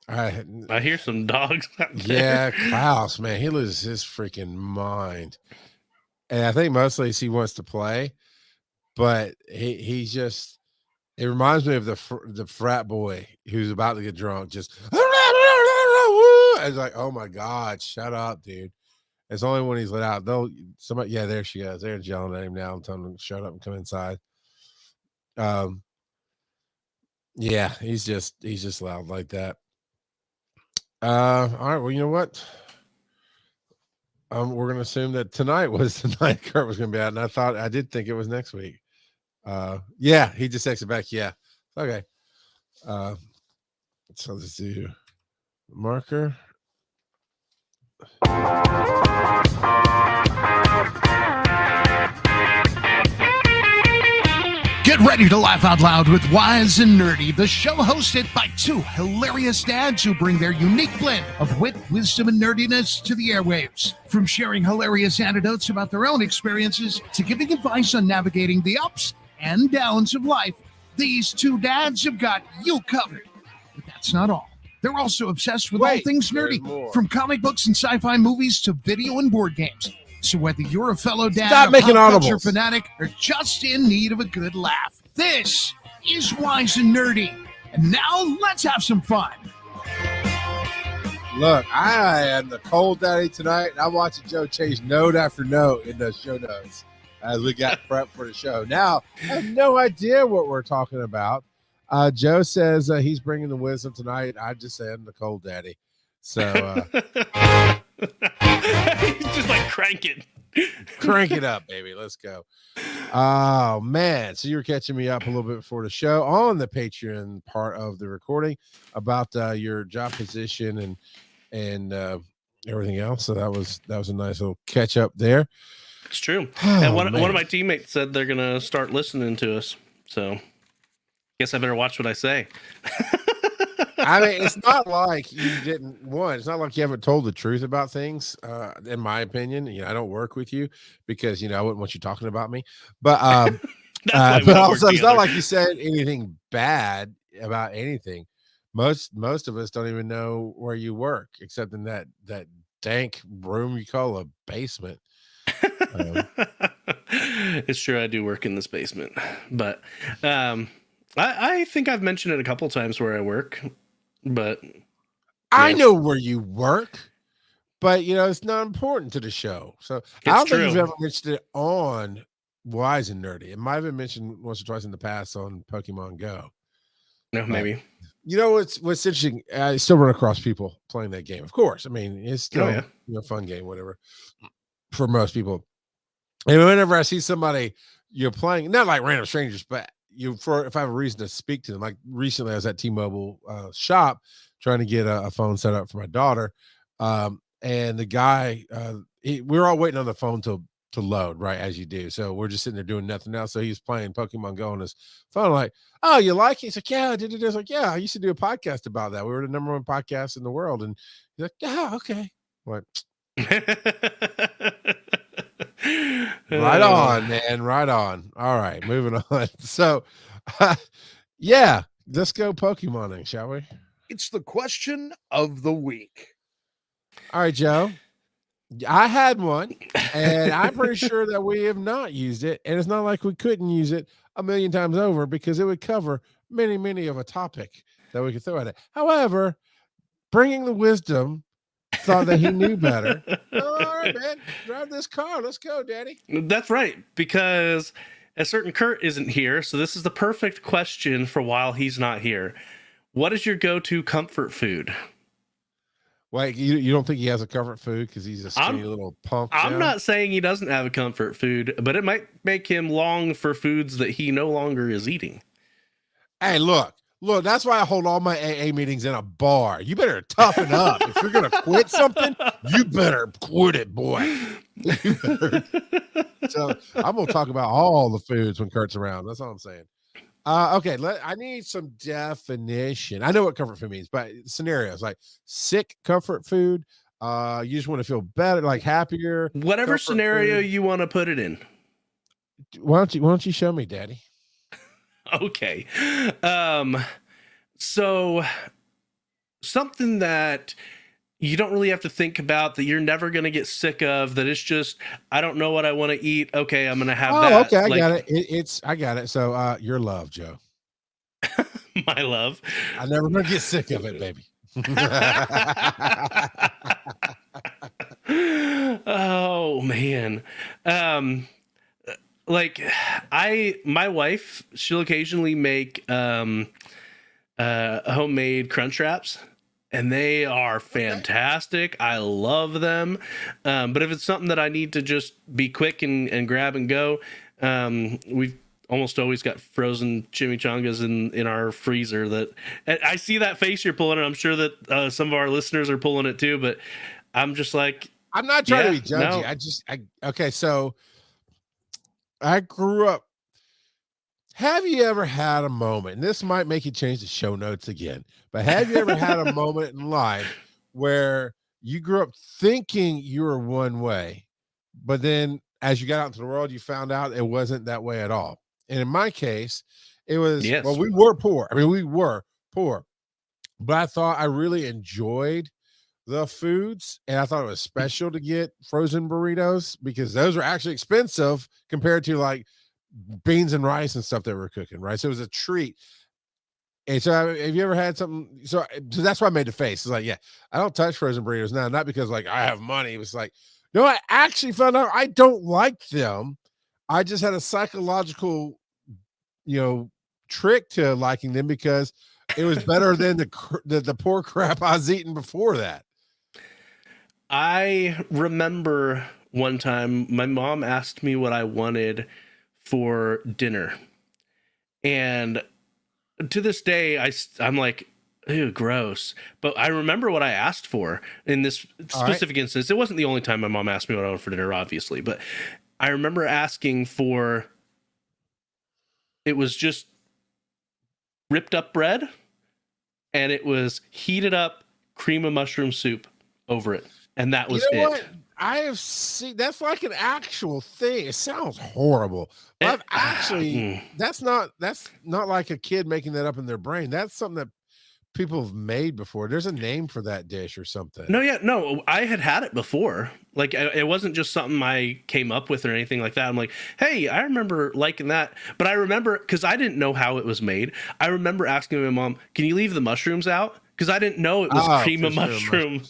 I hear some dogs out Yeah, there. Klaus, man, he loses his freaking mind. And I think mostly he wants to play, but he's just. It reminds me of the frat boy who's about to get drunk. Just it's like, oh my god, shut up, dude. It's only when he's let out. Somebody, yeah, there she goes. They're yelling at him now and telling him to shut up and come inside. Yeah, he's just loud like that. All right. Well, you know what? We're gonna assume that tonight was the night Kurt was gonna be out, and I did think it was next week. Yeah, he just texted back. Yeah, okay. So let's do marker. Get ready to laugh out loud with Wise and Nerdy, the show hosted by two hilarious dads who bring their unique blend of wit, wisdom, and nerdiness to the airwaves. From sharing hilarious anecdotes about their own experiences to giving advice on navigating the ups and downs of life, these two dads have got you covered. But that's not all. They're also obsessed with all things nerdy, from comic books and sci-fi movies to video and board games. So whether you're a fellow dad, a pop culture fanatic, or just in need of a good laugh, this is Wise and Nerdy. And now let's have some fun. Look, I am the cold daddy tonight, and I'm watching Joe change note after note in the show notes as we got prepped for the show. Now, I have no idea what we're talking about. Joe says he's bringing the wisdom tonight. I just say I'm the cold daddy. So He's just like crank it up, baby. Let's go. Oh man, so you were catching me up a little bit before the show on the Patreon part of the recording about your job position and everything else. So that was a nice little catch up there. It's true. And one of my teammates said they're gonna start listening to us. So guess I better watch what I say. I mean, it's not like you didn't it's not like you haven't told the truth about things. In my opinion, I don't work with you because I wouldn't want you talking about me. But but also it's not like you said anything bad about anything. Most of us don't even know where you work, except in that dank room you call a basement. It's true, I do work in this basement, but I think I've mentioned it a couple times where I work. But I know where you work, but it's not important to the show. So I don't think you've ever mentioned it on Wise and Nerdy. It might have been mentioned once or twice in the past on Pokemon Go. No, maybe. What's interesting? I still run across people playing that game. Of course, I mean it's still a fun game, whatever, for most people. And whenever I see somebody playing, not like random strangers, but if I have a reason to speak to them, like recently I was at T-Mobile shop trying to get a phone set up for my daughter, and the guy we were all waiting on the phone to load, right, as you do. So we're just sitting there doing nothing else. So he's playing Pokemon Go on his phone, like, oh, you like it? He's like, yeah, I did it. I was like, yeah, I used to do a podcast about that. We were the #1 podcast in the world. And he's like, yeah, okay. What? Right on, man. Right on. All right, moving on. So, yeah, let's go Pokemoning, shall we? It's the question of the week. All right, Joe. I had one, and I'm pretty sure that we have not used it, and it's not like we couldn't use it a million times over because it would cover many, many of a topic that we could throw at it. However, bringing the wisdom thought that he knew better. All right, man, drive this car. Let's go, Daddy. That's right, because a certain Kurt isn't here, so this is the perfect question for while he's not here. What is your go-to comfort food? Wait, you don't think he has a comfort food because he's a skinny little punk? I'm not saying he doesn't have a comfort food, but it might make him long for foods that he no longer is eating. Hey, look, that's why I hold all my AA meetings in a bar. You better toughen up. If you're going to quit something, you better quit it, boy. So I'm going to talk about all the foods when Kurt's around. That's all I'm saying. Okay, I need some definition. I know what comfort food means, but scenarios like sick comfort food. You just want to feel better, like happier. Whatever scenario you want to put it in. Why don't you show me, Daddy? Okay. So something that you don't really have to think about, that you're never going to get sick of, that it's just, I don't know what I want to eat. Okay, I'm going to have that. Okay, I got it. I got it. So your love, Joe. My love. I never gonna get sick of it, baby. Oh man. Like my wife, she'll occasionally make homemade crunch wraps, and they are fantastic. I love them. But if it's something that I need to just be quick and grab and go, we've almost always got frozen chimichangas in our freezer. That I see that face you're pulling, and I'm sure that some of our listeners are pulling it too, but I'm just like, I'm not trying to be judgy. No. Okay, so I grew up. Have you ever had a moment, and this might make you change the show notes again, but have you ever had a moment in life where you grew up thinking you were one way, but then as you got out into the world, you found out it wasn't that way at all? And in my case, it was, well, we were poor. I mean, we were poor, but I thought I really enjoyed the foods, and I thought it was special to get frozen burritos because those were actually expensive compared to like beans and rice and stuff that we're cooking, right? So it was a treat. And so have you ever had something? So that's why I made the face. It's like, yeah, I don't touch frozen burritos now, not because like I have money. It was like, no, I actually found out I don't like them. I just had a psychological, trick to liking them because it was better than the poor crap I was eating before that. I remember one time my mom asked me what I wanted for dinner, and to this day I'm like, ew, gross. But I remember what I asked for in this specific instance. It wasn't the only time my mom asked me what I wanted for dinner, obviously, but I remember asking for, it was just ripped up bread, and it was heated up cream of mushroom soup over it, and that was it. What? I have seen, that's like an actual thing. It sounds horrible. I've actually, that's not like a kid making that up in their brain. That's something that people have made before. There's a name for that dish or something. No, I had it before. Like, it wasn't just something I came up with or anything like that. I'm like, hey, I remember liking that. But I remember, because I didn't know how it was made, I remember asking my mom, can you leave the mushrooms out? Because I didn't know it was cream of mushroom.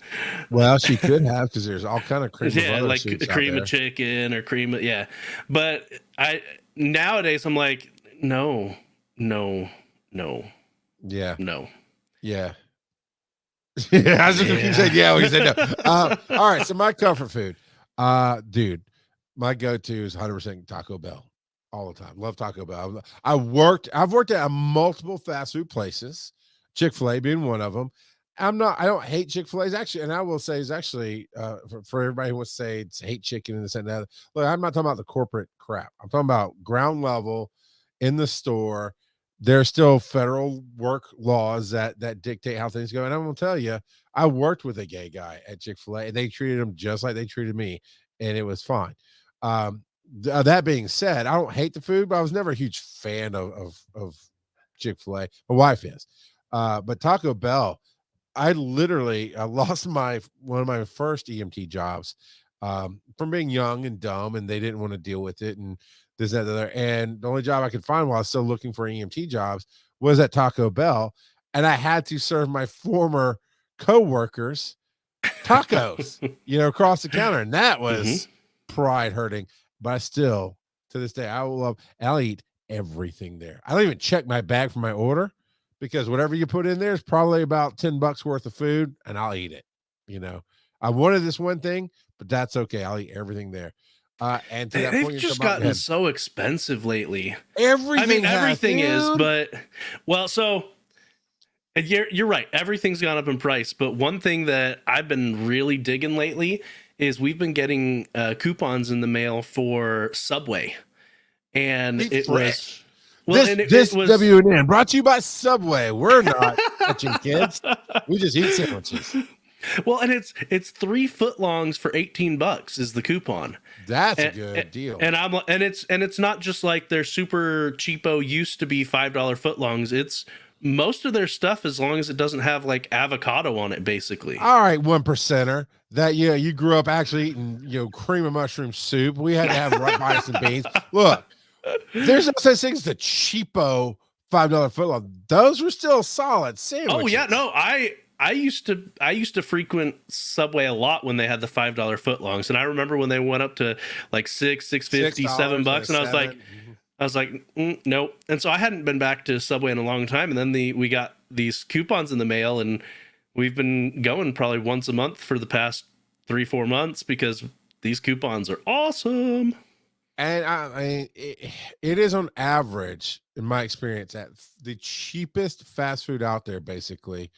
Well, she could have, because there's all kind of cream. Yeah, like cream of chicken or cream of, yeah. But nowadays I'm like, no. Yeah. No. Yeah. I was just going to say, yeah, we said no. All right. So my comfort food, dude, my go-to is 100% Taco Bell all the time. Love Taco Bell. I've worked at multiple fast food places, Chick-fil-A being one of them. I don't hate Chick-fil-A actually. And I will say is actually, for everybody who wants to say it's hate chicken and this and that. Look, I'm not talking about the corporate crap. I'm talking about ground level in the store. There's still federal work laws that dictate how things go. And I'm going to tell you, I worked with a gay guy at Chick-fil-A, and they treated him just like they treated me, and it was fine. That being said, I don't hate the food, but I was never a huge fan of Chick-fil-A. My wife is. But Taco Bell, I literally lost one of my first EMT jobs from being young and dumb, and they didn't want to deal with it. And this, that, the other. And the only job I could find while I was still looking for EMT jobs was at Taco Bell. And I had to serve my former co-workers tacos, across the counter. And that was pride hurting. But I still, to this day, I'll eat everything there. I don't even check my bag for my order, because whatever you put in there is probably about $10 worth of food, and I'll eat it. I wanted this one thing, but that's okay. I'll eat everything there. And to that they've point, just gotten so expensive lately. Everything is, but so you're right. Everything's gone up in price. But one thing that I've been really digging lately is we've been getting coupons in the mail for Subway, and it was. Well, this WN brought to you by Subway. We're not touching kids. We just eat sandwiches. Well, and it's 3 footlongs for $18 is the coupon. That's a good deal. And it's not just like their super cheapo used to be $5 footlongs. It's most of their stuff, as long as it doesn't have like avocado on it, basically. All right, 1%er. That you grew up actually eating cream of mushroom soup. We had to have rice and beans. Look, there's no such thing as the cheapo $5 footlong. Those were still solid sandwiches. Oh yeah, no, I used to frequent Subway a lot when they had the $5 footlongs, and I remember when they went up to like $6.50, $7, and I was like, nope. And so I hadn't been back to Subway in a long time, and then we got these coupons in the mail, and we've been going probably once a month for the past 3-4 months because these coupons are awesome. And it is on average, in my experience, at the cheapest fast food out there, basically.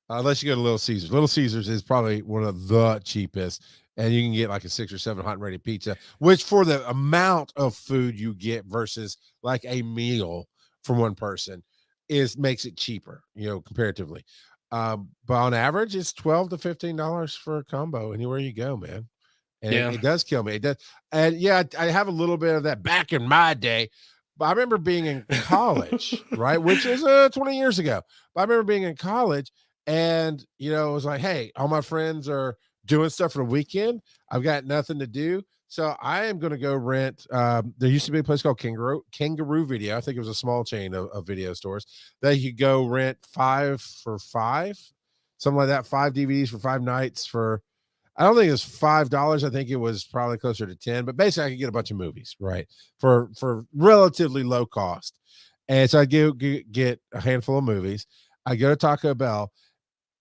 Unless you go to Little Caesars. Little Caesars is probably one of the cheapest, and you can get like a 6 or 7 hot and ready pizza, which for the amount of food you get versus like a meal from one person makes it cheaper, comparatively. But on average, it's $12 to $15 for a combo anywhere you go, man. And it does kill me. It does. And yeah, I have a little bit of that back in my day. But I remember being in college, right? Which is 20 years ago. But I remember being in college, and it was like, hey, all my friends are doing stuff for the weekend. I've got nothing to do. So I am going to go rent. There used to be a place called Kangaroo Video. I think it was a small chain of video stores that you could go rent 5 for 5, something like that. 5 DVDs for 5 nights for, I don't think it was $5. I think it was probably closer to 10, but basically I could get a bunch of movies, right? For relatively low cost. And so I get a handful of movies. I go to Taco Bell,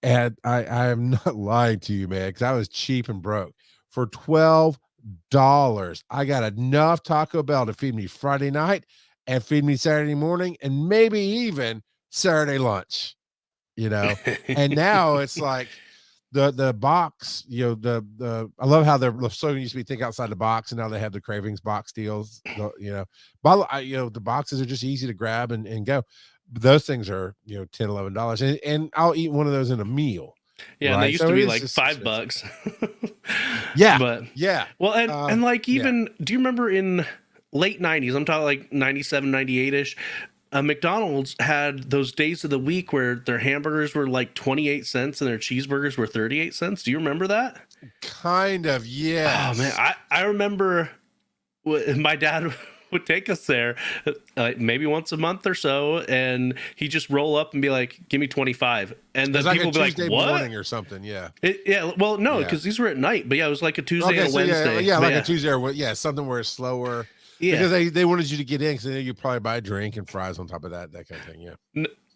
and I am not lying to you, man, because I was cheap and broke. For $12, I got enough Taco Bell to feed me Friday night and feed me Saturday morning and maybe even Saturday lunch, and now it's like the box, I love how they're so used to be think outside the box, and now they have the Cravings box deals, but the boxes are just easy to grab and go. Those things are $10, $11, and I'll eat one of those in a meal. Yeah, right? And they used to be like $5. Yeah, but yeah. Well, and like even do you remember in late 90s? I'm talking like 97, 98ish. McDonald's had those days of the week where their hamburgers were like 28 cents and their cheeseburgers were 38 cents. Do you remember that? Kind of, yeah. Oh man, I remember my dad would take us there maybe once a month or so, and he'd just roll up and be like, give me 25, and then people would be like, what? Morning or something. Well, no, because these were at night, but it was like a Tuesday and a Wednesday. A Tuesday or something where it's slower. Because they wanted you to get in, because they knew you'd probably buy a drink and fries on top of that kind of thing.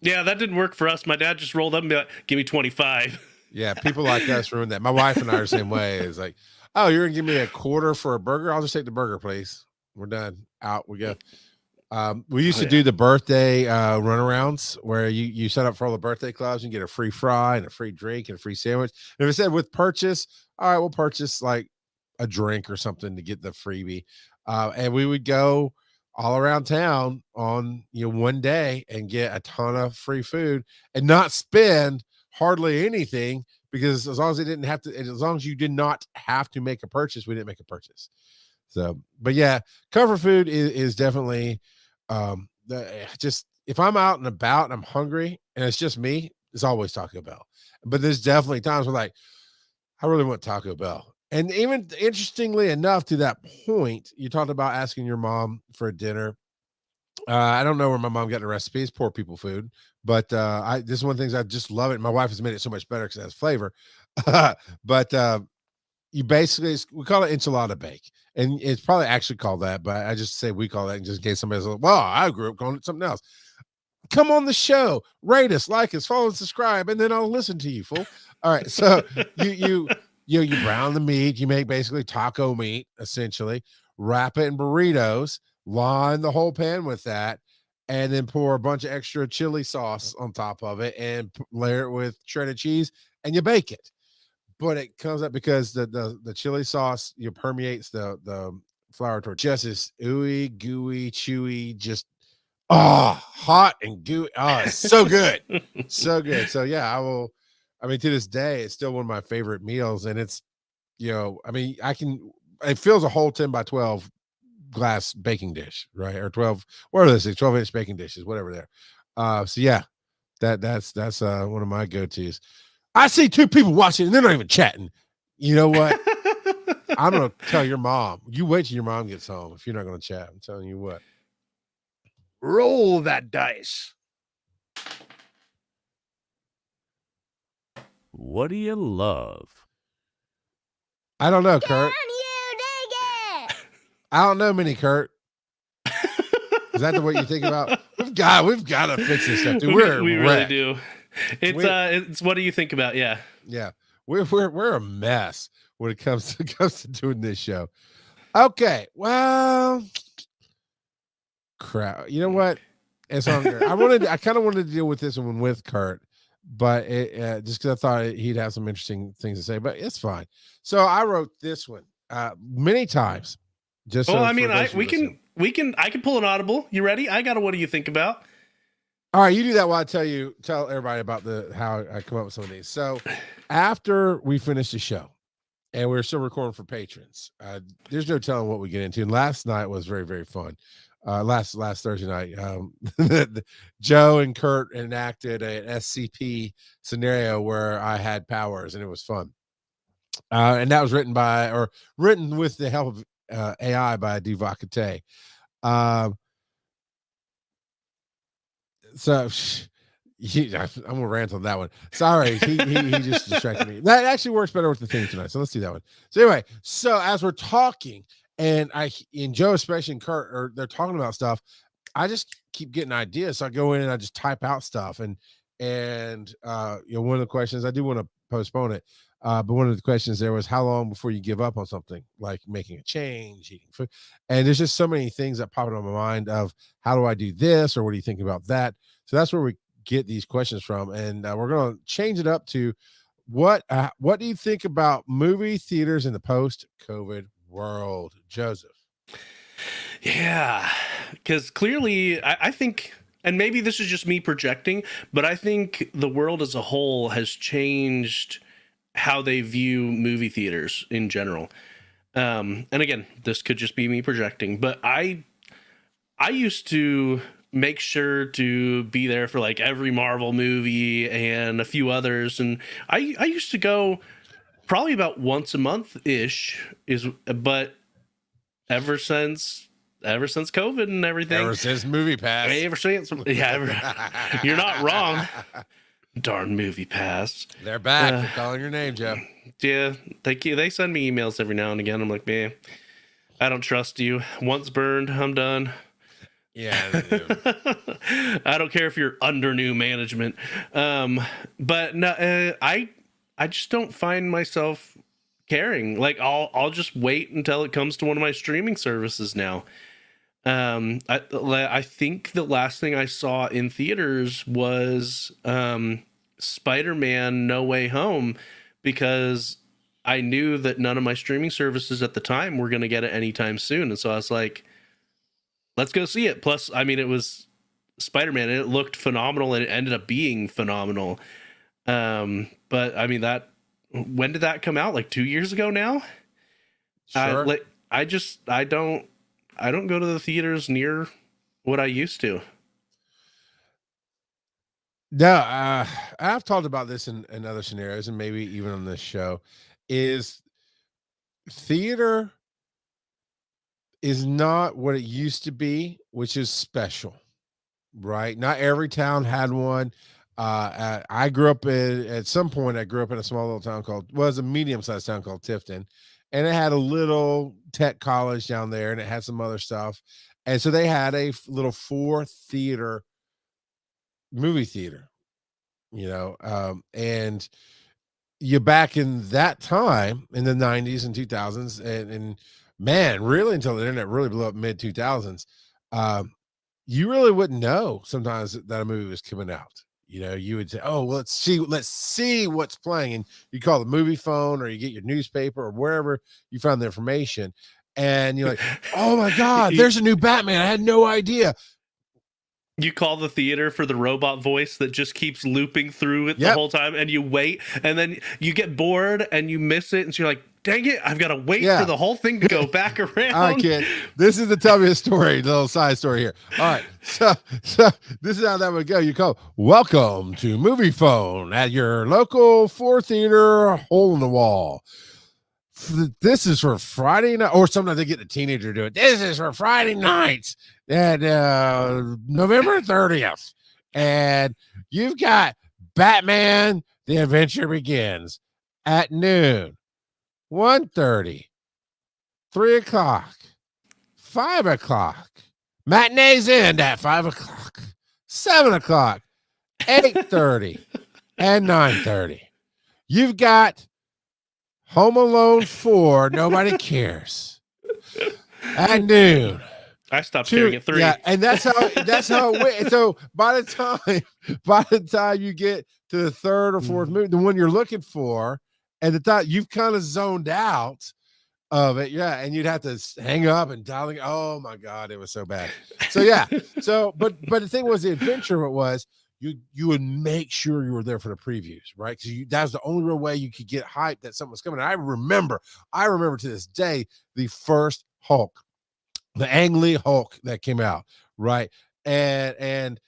Yeah, that didn't work for us. My dad just rolled up and be like, give me 25. Yeah, people like us ruined that. My wife and I are the same way. It's like, oh, you're gonna give me a quarter for a burger? I'll just take the burger, please. We're done. Out we go. We used to do the birthday runarounds where you set up for all the birthday clubs and get a free fry and a free drink and a free sandwich. And if it said with purchase, all right, we'll purchase like a drink or something to get the freebie. And we would go all around town on one day and get a ton of free food and not spend hardly anything, because as long as you did not have to make a purchase, we didn't make a purchase. So, but yeah, comfort food is definitely just, if I'm out and about and I'm hungry and it's just me, it's always Taco Bell. But there's definitely times where like, I really want Taco Bell. And even interestingly enough, to that point, you talked about asking your mom for a dinner. I don't know where my mom got the recipes, poor people food, but this is one of the things I just love it. My wife has made it so much better because it has flavor. But you basically, we call it enchilada bake, and it's probably actually called that, but I just say we call that just in case somebody's like, well, I grew up calling it something else. Come on the show, rate us, like us, follow, and subscribe, and then I'll listen to you, fool. All right, so you brown the meat, you make basically taco meat, essentially, wrap it in burritos, line the whole pan with that, and then pour a bunch of extra chili sauce on top of it and layer it with shredded cheese, and you bake it. But it comes up because the chili sauce permeates the flour tortilla. Just is ooey, gooey, chewy, just hot and gooey. Oh, it's so good. So good. So yeah, I mean, to this day, it's still one of my favorite meals. And it's, it fills a whole 10 by 12 glass baking dish, right? Or 12, what are those? 12-inch baking dishes, whatever they're. So yeah, That's one of my go-tos. I see two people watching and they're not even chatting. You know what? I'm gonna tell your mom. You wait till your mom gets home if you're not gonna chat. I'm telling you what. Roll that dice. What do you love? I don't know, Kurt. Can you dig it? I don't know, Mini Kurt. Is that the way you think about? We've got to fix this stuff, dude. We really do. It's what do you think about? Yeah. Yeah. We're a mess when it comes to doing this show. Okay. Well, crap. You know what? It's on there. I kind of wanted to deal with this one with Kurt, but just because I thought he'd have some interesting things to say, but it's fine. So I wrote this one many times. Just well, so I mean, I can pull an audible. You ready? I got a what do you think about? All right, you do that while I tell everybody about how I come up with some of these. So after we finish the show and we're still recording for patrons, there's no telling what we get into. And last night was very, very fun. Last Thursday night, Joe and Kurt enacted an SCP scenario where I had powers and it was fun. And that was written with the help of AI by Divakate. So I'm gonna rant on that one. Sorry, he just distracted me. That actually works better with the theme tonight. So let's do that one. So anyway, as we're talking, and Joe, especially, and Kurt, they're talking about stuff, I just keep getting ideas. So I go in and I just type out stuff. And one of the questions, I do want to postpone it. But one of the questions there was how long before you give up on something, like making a change, eating food. And there's just so many things that pop into my mind of how do I do this, or what do you think about that? So that's where we get these questions from. And we're going to change it up to what do you think about movie theaters in the post-COVID world, Joseph? Yeah, because clearly I think, and maybe this is just me projecting, but I think the world as a whole has changed how they view movie theaters in general. And again, this could just be me projecting, but I used to make sure to be there for like every Marvel movie and a few others. And I used to go probably about once a month ish but ever since COVID and everything, ever since Movie Pass, you're not wrong. Darn Movie Pass. They're back. They're calling your name, Joe. Yeah, they send me emails every now and again. I'm like, man, I don't trust you. Once burned, I'm done. Yeah, they do. I don't care if you're under new management. But no, I just don't find myself caring. Like I'll just wait until it comes to one of my streaming services now. I think the last thing I saw in theaters was Spider-Man No Way Home, because I knew that none of my streaming services at the time were going to get it anytime soon. And so I was like, let's go see it. Plus, I mean, it was Spider-Man and it looked phenomenal and it ended up being phenomenal. But I mean, when did that come out? Like 2 years ago now? Sure. I don't go to the theaters near what I used to. No, I've talked about this in other scenarios and maybe even on this show. Is theater is not what it used to be, which is special, right? Not every town had one. I grew up at some point. I grew up in a small little town was a medium-sized town called Tifton, and it had a little tech college down there, and it had some other stuff. And so they had a little 4-theater movie theater, and you back in that time in the 90s and 2000s, and man, really until the internet really blew up mid 2000s, you really wouldn't know sometimes that a movie was coming out. You would say, oh, well, let's see what's playing. And you call the movie phone or you get your newspaper or wherever you found the information. And you're like, oh my God, there's a new Batman. I had no idea. You call the theater for the robot voice that just keeps looping through it the whole time, and you wait, and then you get bored and you miss it. And so you're like, dang it, I've got to wait Yeah. for the whole thing to go back around. All right, kid. This is the tell me a story, little side story here. All right. So this is how that would go. You call, welcome to Movie Phone at your local 4-theater hole in the wall. This is for Friday night, or sometimes they get a teenager to do it. This is for Friday nights at November 30th. And you've got Batman, The Adventure Begins at noon, 1:30, 3 o'clock, 5 o'clock. Matinees end at 5 o'clock, 7 o'clock, 8:30, and 9:30. You've got Home Alone 4, Nobody Cares at noon. I stopped caring at 3. Yeah, and that's how it went. So by the time you get to the third or fourth movie, the one you're looking for, and the time you've kind of zoned out of it, yeah, and you'd have to hang up and dial. Oh my God, it was so bad. So yeah, but the thing was, the adventure was you would make sure you were there for the previews, right? Because that was the only real way you could get hyped that something was coming. And I remember to this day the first Hulk, the Ang Lee Hulk that came out, right? And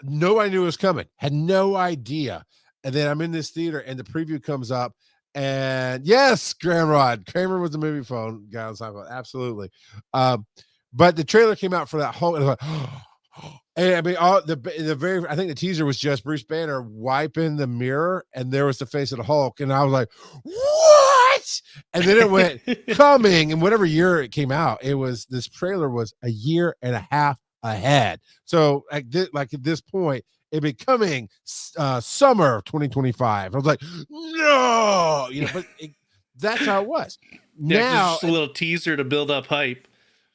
nobody knew it was coming, had no idea. And then I'm in this theater and the preview comes up, and yes, Gramrod Kramer was the Movie Phone guy on Seinfeld, absolutely. But the trailer came out for that Hulk, and I was like, and I mean, I think the teaser was just Bruce Banner wiping the mirror, and there was the face of the Hulk, and I was like, what? And then it went coming, and whatever year it came out, this trailer was a year and a half ahead. So at this point, it becoming summer of 2025. I was like, no, but that's how it was. Yeah, Now just a little teaser to build up hype,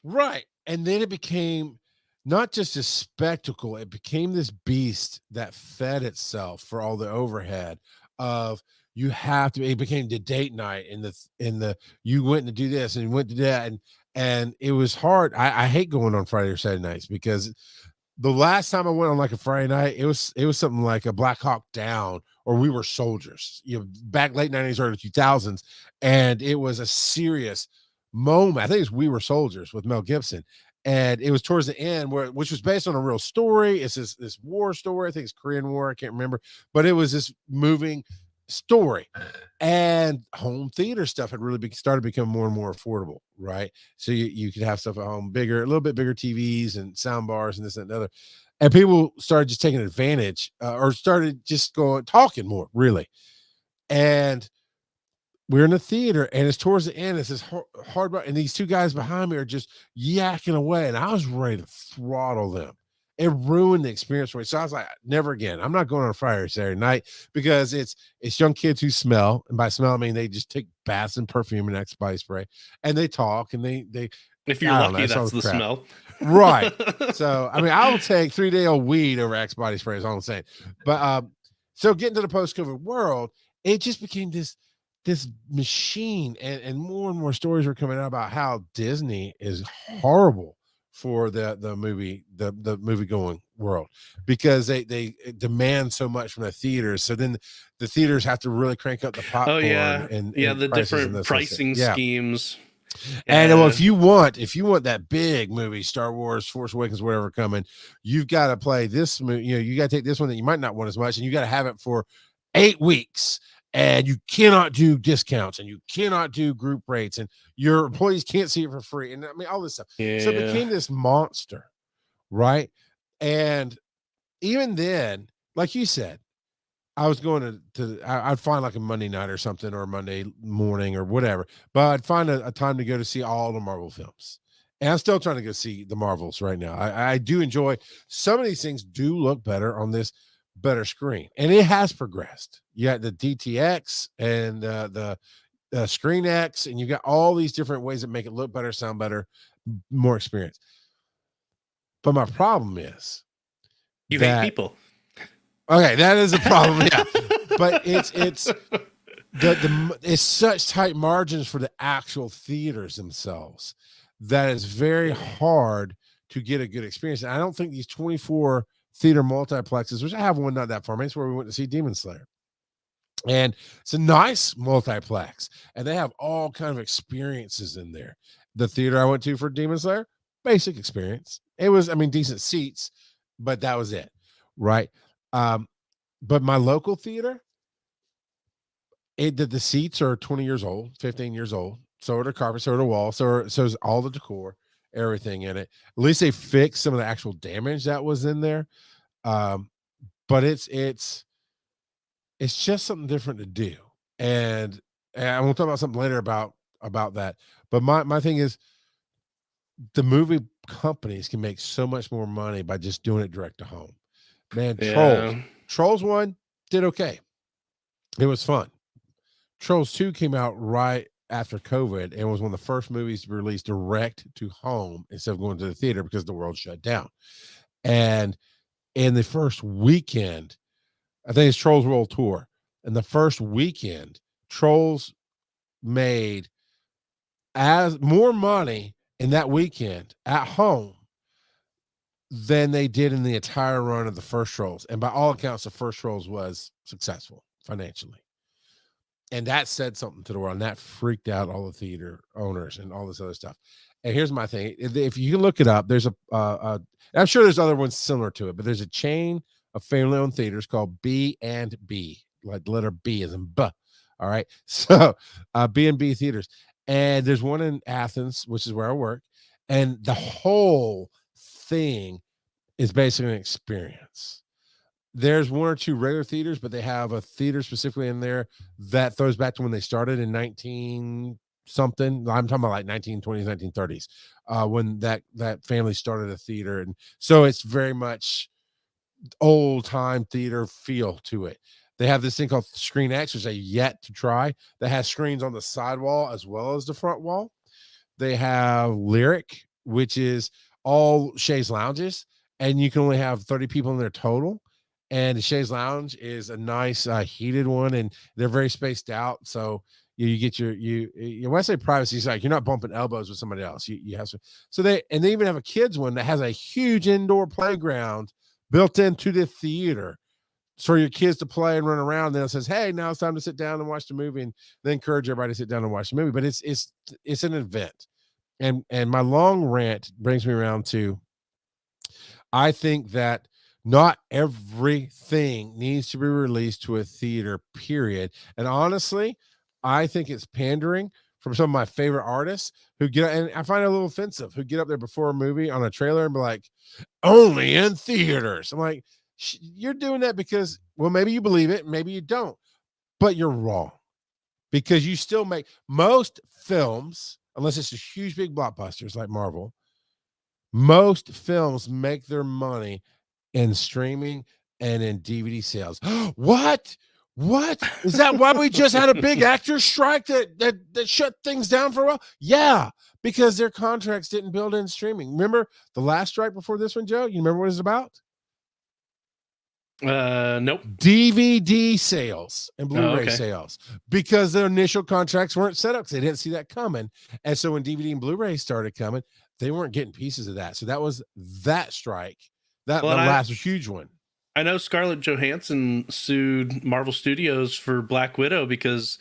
right? And then it became not just a spectacle; it became this beast that fed itself for all the overhead of. You have to. It became the date night in the. You went to do this and you went to that, and it was hard. I hate going on Friday or Saturday nights because the last time I went on like a Friday night, it was something like a Black Hawk Down or We Were Soldiers. Back late 90s, early 2000s, and it was a serious moment. I think it's We Were Soldiers with Mel Gibson, and it was towards the end which was based on a real story. It's this war story. I think it's Korean War. I can't remember, but it was this moving story, and home theater stuff had really started to become more and more affordable, right? So you could have stuff at home, a little bit bigger TVs and sound bars and this and another, and people started just taking advantage or started just talking more, really. And we're in a theater, and it's towards the end. It's this hard, and these two guys behind me are just yakking away, and I was ready to throttle them. It ruined the experience for me. So I was like, never again. I'm not going on a Friday or Saturday night because it's young kids who smell, and by smell I mean they just take baths in perfume and Axe body spray, and they talk, and they. If you're lucky, that's the smell, right? So I mean, I will take 3-day-old weed over Axe body spray. Is all I'm saying. But so getting to the post-COVID world, it just became this machine, and more stories are coming out about how Disney is horrible for the movie going world because they demand so much from the theaters. So then the theaters have to really crank up the popcorn. Oh yeah, and the different pricing schemes. And well, if you want that big movie, Star Wars, Force Awakens, whatever coming, you've got to play this movie. You got to take this one that you might not want as much, and you got to have it for 8 weeks. And you cannot do discounts, and you cannot do group rates, and your employees can't see it for free. And I mean, all this stuff. Yeah. So it became this monster, right? And even then, like you said, I was going I'd find like a Monday night or something, or a Monday morning or whatever, but I'd find a time to go to see all the Marvel films. And I'm still trying to go see the Marvels right now. I do enjoy some of these things. Do look better on this better screen, and it has progressed. You got the DTX and the Screen X, and you got all these different ways that make it look better, sound better, more experience. But my problem is you hate people. Okay, that is a problem. Yeah, but it's such tight margins for the actual theaters themselves that it's very hard to get a good experience. And I don't think these 24 theater multiplexes, which I have one not that far, it's where we went to see Demon Slayer. And it's a nice multiplex, and they have all kind of experiences in there. The theater I went to for Demon Slayer, basic experience. It was, I mean, decent seats, but that was it, right? But my local theater, the seats are 20 years old, 15 years old. So are the carpet, so are the wall, so is all the decor, everything in it. At least they fixed some of the actual damage that was in there. But it's just something different to do. And I will talk about something later about that. But my thing is, the movie companies can make so much more money by just doing it direct to home. Man, Yeah. Trolls 1 did okay. It was fun. Trolls 2 came out right after COVID and was one of the first movies to be released direct to home instead of going to the theater because the world shut down. And in the first weekend, I think it's Trolls World Tour. In the first weekend, Trolls made as more money in that weekend at home than they did in the entire run of the first Trolls. And by all accounts, the first Trolls was successful financially. And that said something to the world, and that freaked out all the theater owners and all this other stuff. And here's my thing: if you can look it up, there's I'm sure there's other ones similar to it, but there's a chain of family-owned theaters called B&B, like the letter B as in B. All right, so B&B theaters, and there's one in Athens, which is where I work, and the whole thing is basically an experience. There's one or two regular theaters, but they have a theater specifically in there that throws back to when they started in 19 something. I'm talking about like 1920s, 1930s, when that family started a theater. And so it's very much old time theater feel to it. They have this thing called Screen X, which I yet to try, that has screens on the side wall as well as the front wall. They have Lyric, which is all chaise lounges, and you can only have 30 people in there total. And the chaise lounge is a nice heated one, and they're very spaced out. So you get when I say privacy, it's like you're not bumping elbows with somebody else. You have so they even have a kids one that has a huge indoor playground built into the theater for your kids to play and run around. And then it says, "Hey, now it's time to sit down and watch the movie," and they encourage everybody to sit down and watch the movie. But it's an event, and my long rant brings me around to, I think that not everything needs to be released to a theater, period. And honestly, I think it's pandering from some of my favorite artists who and I find it a little offensive, who get up there before a movie on a trailer and be like, only in theaters. I'm like, you're doing that because, well, maybe you believe it, maybe you don't, but you're wrong, because you still make most films, unless it's a huge big blockbusters like Marvel, most films make their money in streaming and in DVD sales. What is that? Why we just had a big actor strike that shut things down for a while? Yeah, because their contracts didn't build in streaming. Remember the last strike before this one, Joe? You remember what it's about? Nope. DVD sales and Blu-ray sales, because their initial contracts weren't set up because they didn't see that coming. And so when DVD and Blu-ray started coming, they weren't getting pieces of that. So that was that strike. The last huge one. I know Scarlett Johansson sued Marvel Studios for Black Widow because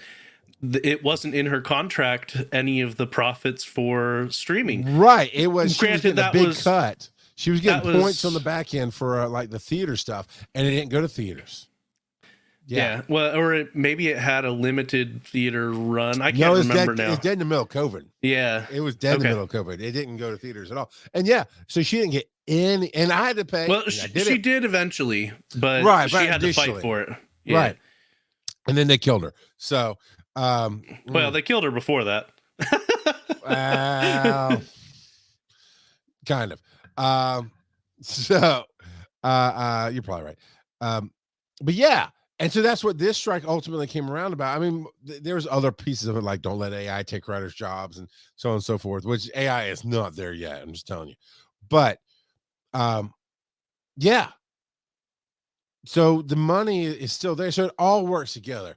it wasn't in her contract any of the profits for streaming. Right. It was. Granted, that big was cut. She was getting points on the back end for like the theater stuff, and it didn't go to theaters. Yeah. Well, or maybe it had a limited theater run. I can't remember now. It's dead in the middle of COVID. Yeah. It was dead in the middle of COVID. It didn't go to theaters at all. And so she didn't get any, and I had to pay. Well, she did eventually, but she had to fight for it. Yeah. Right. And then they killed her. So, well, they killed her before that. Kind of. You're probably right. But yeah. And so that's what this strike ultimately came around about. I mean, there's other pieces of it, like don't let AI take writers' jobs and so on and so forth, which AI is not there yet. I'm just telling you. But yeah. So the money is still there. So it all works together.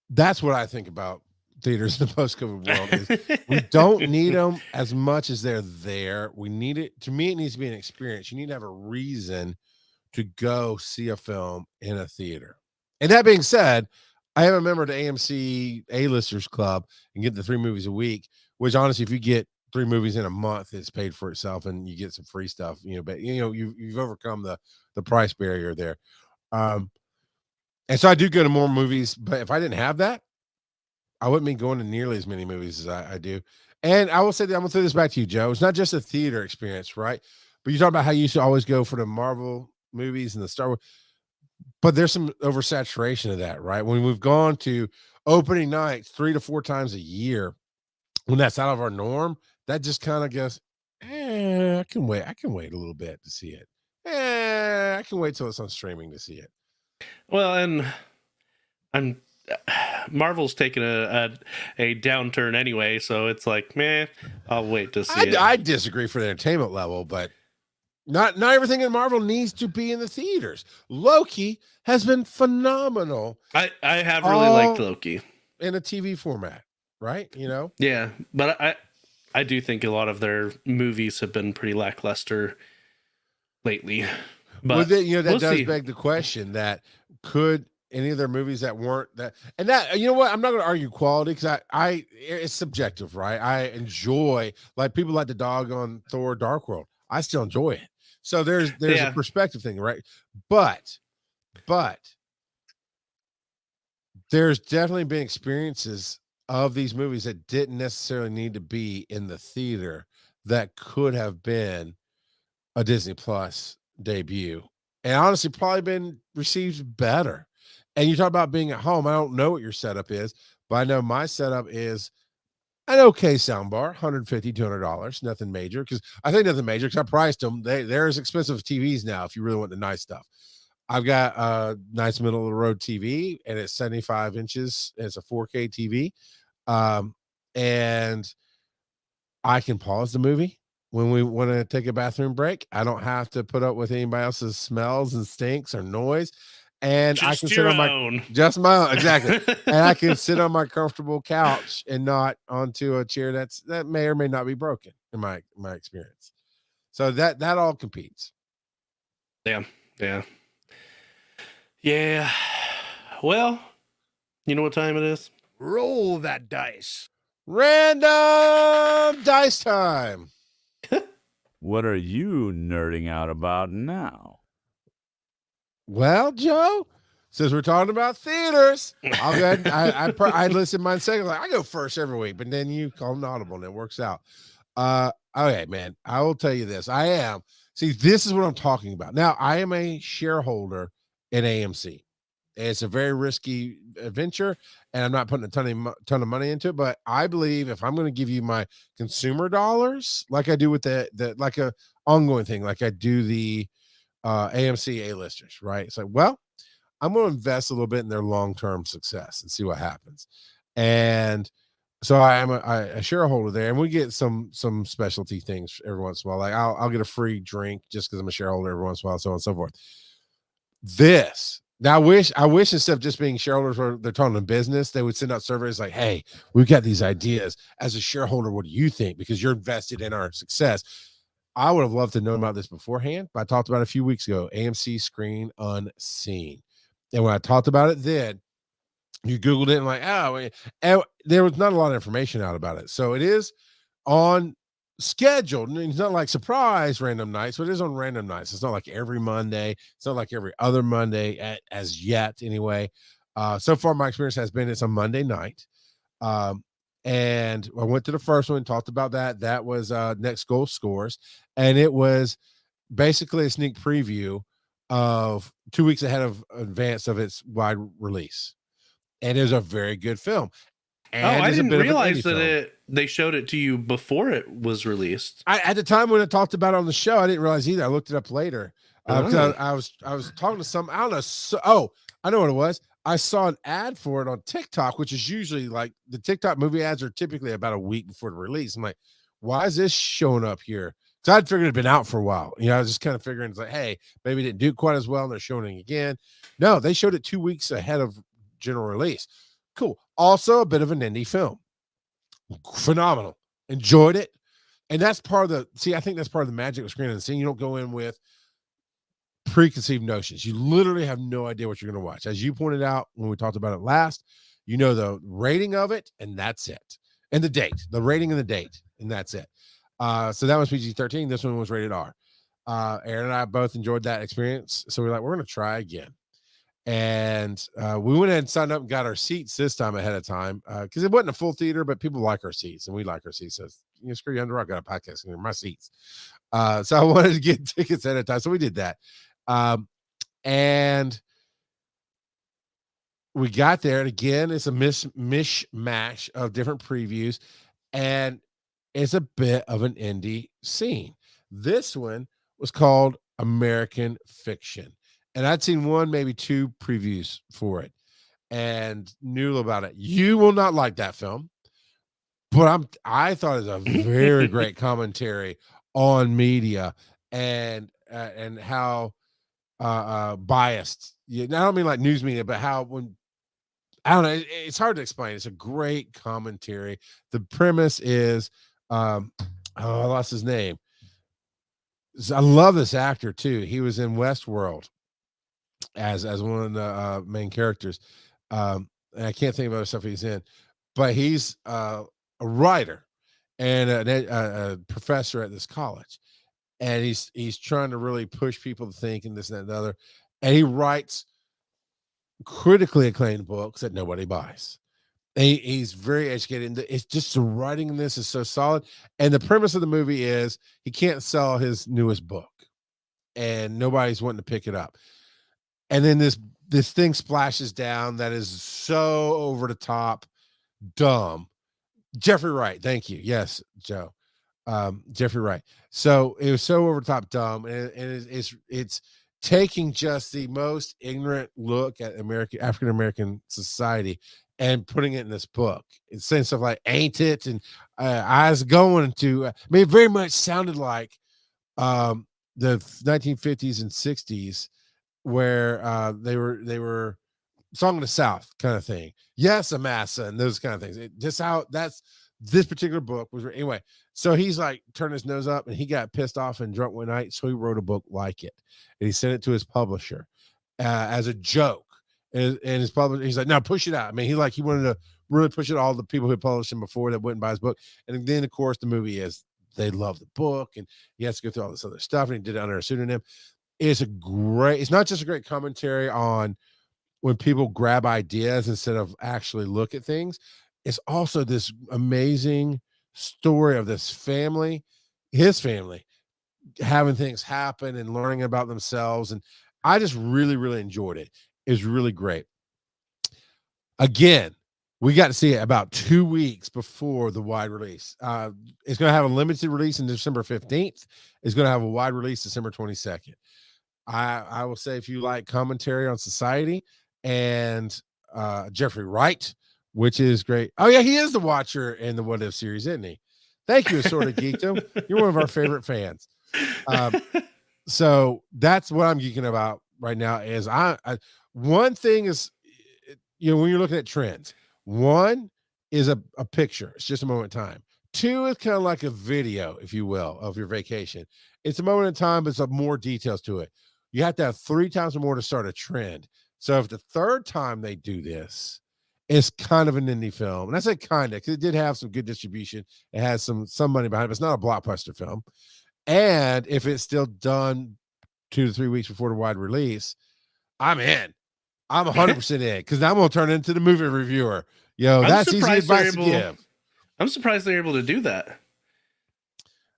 That's what I think about theaters in the post-COVID world. Is we don't need them as much as they're there. We need it. To me, it needs to be an experience. You need to have a reason to go see a film in a theater. And that being said, I am a member of the AMC A-listers club and get the 3 movies a week, which honestly, if you get 3 movies in a month, it's paid for itself and you get some free stuff, but you've overcome the price barrier there. And so I do go to more movies, but if I didn't have that, I wouldn't be going to nearly as many movies as I do. And I will say that I'm gonna throw this back to you, Joe. It's not just a theater experience, right? But you talk about how you used to always go for the Marvel movies and the Star Wars, but there's some oversaturation of that, right? When we've gone to opening nights 3 to 4 times a year, when that's out of our norm, that just kind of goes, I can wait. I can wait a little bit to see it. I can wait till it's on streaming to see it. Well, and I'm Marvel's taking a downturn anyway, so it's like, meh, I'll wait to see it. I disagree for the entertainment level, but not everything in Marvel needs to be in the theaters. Loki has been phenomenal. I have really liked Loki in a TV format, right? Yeah, but I do think a lot of their movies have been pretty lackluster lately. But that does beg the question that could any of their movies that weren't that, and that, what, I'm not going to argue quality because I it's subjective, right? I enjoy, like, people like the dog on Thor Dark World. I still enjoy it. So there's a perspective thing, right? But there's definitely been experiences of these movies that didn't necessarily need to be in the theater that could have been a Disney Plus debut, and honestly probably been received better. And you talk about being at home. I don't know what your setup is, but I know my setup is an okay soundbar, $150, $200, nothing major. Because I think nothing major because I priced them. They're as expensive as TVs now if you really want the nice stuff. I've got a nice middle of the road TV, and it's 75 inches. And it's a 4K TV, and I can pause the movie when we want to take a bathroom break. I don't have to put up with anybody else's smells and stinks or noise. And I can sit on my own. Just my own, exactly. And I can sit on my comfortable couch and not onto a chair that may or may not be broken in my experience. So that all competes. Yeah. Well, you know what time it is? Roll that dice. Random dice time. What are you nerding out about now? Well, Joe, since we're talking about theaters, I'll go ahead. I listen mine second. Like, I go first every week, but then you call an audible and it works out. Okay, man, I will tell you this. This is what I'm talking about. Now, I am a shareholder in AMC. It's a very risky venture, and I'm not putting a ton of money into it. But I believe if I'm going to give you my consumer dollars, like I do with the like a ongoing thing, like I do the AMC A-listers, right? It's like, well, I'm going to invest a little bit in their long-term success and see what happens. And so I am a shareholder there, and we get some specialty things every once in a while. Like I'll get a free drink just because I'm a shareholder every once in a while, so on and so forth. Now, I wish instead of just being shareholders where they're talking to business, they would send out surveys like, hey, we've got these ideas. As a shareholder, what do you think? Because you're invested in our success. I would have loved to know about this beforehand, but I talked about it a few weeks ago, AMC Screen Unseen. And when I talked about it then, you Googled it and like, and there was not a lot of information out about it. So it is on scheduled. It's not like surprise random nights, but it is on random nights. It's not like every Monday. It's not like every other Monday as yet anyway. So far my experience has been it's a Monday night. And I went to the first one, talked about that. That was Next Goal Scores. And it was basically a sneak preview of 2 weeks ahead of advance of its wide release. And it was a very good film. And I didn't realize that they showed it to you before it was released. At the time when I talked about it on the show, I didn't realize either. I looked it up later. Because I was talking to some, I don't know. I know what it was. I saw an ad for it on TikTok, which is usually like the TikTok movie ads are typically about a week before the release. I'm like, why is this showing up here? So I'd figured it'd been out for a while. I was just kind of figuring it's like, hey, maybe it didn't do quite as well and they're showing it again. No, they showed it 2 weeks ahead of general release. Cool. Also a bit of an indie film. Phenomenal. Enjoyed it. And that's part of I think that's part of the magic of Screen Unseen. You don't go in with preconceived notions. You literally have no idea what you're going to watch. As you pointed out when we talked about it last, you know the rating of it, and that's it. And the rating and the date, and that's it. So that was PG-13. This one was rated R. Aaron and I both enjoyed that experience. So we're like, we're going to try again. And we went ahead and signed up and got our seats this time ahead of time because it wasn't a full theater, but people like our seats, and we like our seats. So, screw you, Under Rock got a podcast, and they're my seats. So I wanted to get tickets ahead of time. So we did that. And we got there, and again, it's a mishmash of different previews, and it's a bit of an indie scene. This one was called American Fiction, and I'd seen one, maybe two previews for it, and knew about it. You will not like that film, but I thought it was a very great commentary on media and how biased. I don't mean like news media, but how when I don't know, it's hard to explain. It's a great commentary. The premise is, I lost his name. I love this actor too. He was in Westworld as one of the main characters. And I can't think of other stuff he's in, but he's a writer and a professor at this college, and he's trying to really push people to think and this and that and the other, and he writes critically acclaimed books that nobody buys. He's very educated. It's just the writing in this is so solid. And the premise of the movie is he can't sell his newest book, and nobody's wanting to pick it up. And then this thing splashes down that is so over the top, dumb. Jeffrey Wright, thank you. Yes, Joe. Jeffrey Wright. So it was so over the top, dumb, and it's taking just the most ignorant look at African American society and putting it in this book. It's saying stuff like "ain't it?" and "I was going to." I mean, it very much sounded like the 1950s and 60s, where they were Song of the South kind of thing. Yes, Amasa, and those kind of things. This particular book was anyway. So he's like turned his nose up, and he got pissed off and drunk one night. So he wrote a book like it, and he sent it to his publisher as a joke. And his publisher, he's like, "No, push it out." I mean, he wanted to really push it. All the people who published him before that wouldn't buy his book, and then of course the movie is they love the book, and he has to go through all this other stuff, and he did it under a pseudonym. It's not just a great commentary on when people grab ideas instead of actually look at things. It's also this amazing story of this family, his family, having things happen and learning about themselves. And I just really, really enjoyed it. It was really great. Again, we got to see it about 2 weeks before the wide release. It's going to have a limited release on December 15th. It's going to have a wide release December 22nd. I will say, if you like commentary on society and Jeffrey Wright, which is great. Oh yeah, he is the Watcher in the What If series, isn't he? Thank you, Assorted Geekdom. You're one of our favorite fans. So that's what I'm geeking about right now. Is one thing is, when you're looking at trends, one is a picture. It's just a moment in time. Two is kind of like a video, if you will, of your vacation. It's a moment in time, but it's more details to it. You have to have 3 times or more to start a trend. So if the third time they do this, it's kind of an indie film. And I say kind of, because it did have some good distribution. It has some money behind it, but it's not a blockbuster film. And if it's still done 2 to 3 weeks before the wide release, I'm in. I'm 100% in, because I'm going to turn into the movie reviewer. That's easy advice to give. I'm surprised they're able to do that.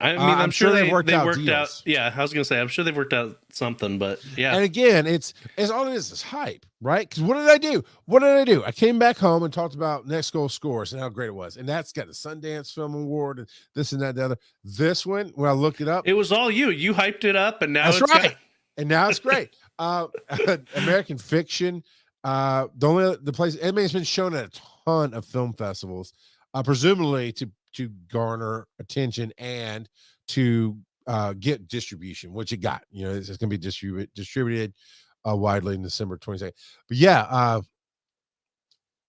I mean, I'm sure they worked out. Yeah, I was gonna say, I'm sure they've worked out something, but yeah. And again, it's all it is hype, right? Because what did I do? I came back home and talked about Next Goal Scores and how great it was, and that's got the Sundance Film Award and this and that, the other. This one, when I looked it up, it was all you. You hyped it up, and now that's it's right. And now it's great. American Fiction. The place. I mean, it's been shown at a ton of film festivals, presumably to garner attention and to get distribution, which it got. It's going to be distributed widely in December 22nd. But yeah,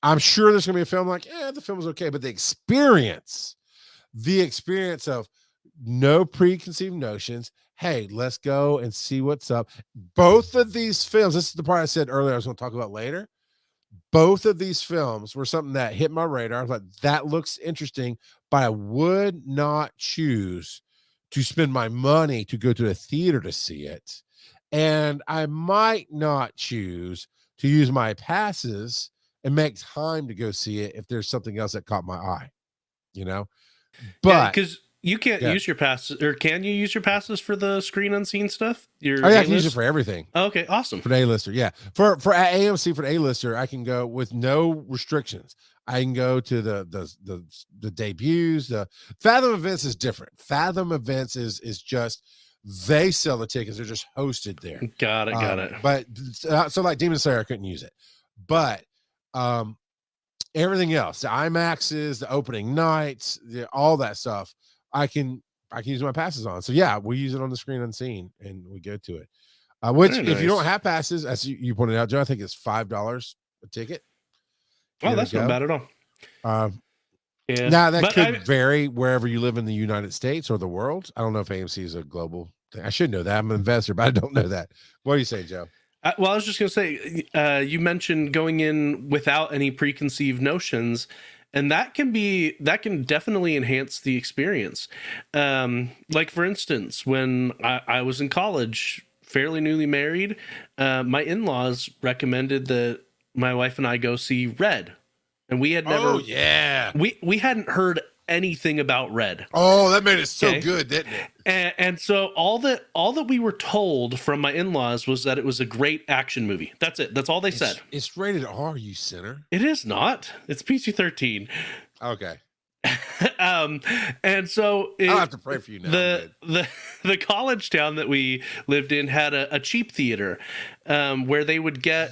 I'm sure there's going to be a film like, the film was okay, but the experience of no preconceived notions, hey, let's go and see what's up. Both of these films, this is the part I said earlier I was going to talk about later. Both of these films were something that hit my radar. I was like, that looks interesting, but I would not choose to spend my money to go to a theater to see it. And I might not choose to use my passes and make time to go see it if there's something else that caught my eye, you know? But because you can't use your passes, or can you use your passes for the screen unseen stuff? Your I can use it for everything. Oh, okay, awesome. For the A-lister, yeah. For at AMC for the A-lister, I can go with no restrictions. I can go to the debuts. The Fathom events is different. Fathom events is just they sell the tickets. They're just hosted there. Got it. But so like Demon Slayer, I couldn't use it. But everything else, the IMAXs, the opening nights, all that stuff, I can use my passes on. So yeah, we use it on the screen unseen and we go to it. Which if you don't have passes, as you pointed out, Joe, I think it's $5 a ticket. Oh, that's not bad at all. Yeah. Now that could vary wherever you live in the United States or the world. I don't know if AMC is a global thing. I should know that. I'm an investor, but I don't know that. What do you say, Joe? Well, I was just going to say, you mentioned going in without any preconceived notions, and that can definitely enhance the experience. Like for instance, when I was in college, fairly newly married, my in-laws recommended that my wife and I go see Red, and we had never. Oh yeah. We hadn't heard anything about Red. Oh, that made it so good, didn't it? And so all that we were told from my in-laws was that it was a great action movie. That's it. That's all they said. It's rated R, you sinner. It is not. It's PG-13. Okay. And so I'll have to pray for you now. The college town that we lived in had a cheap theater, where they would buy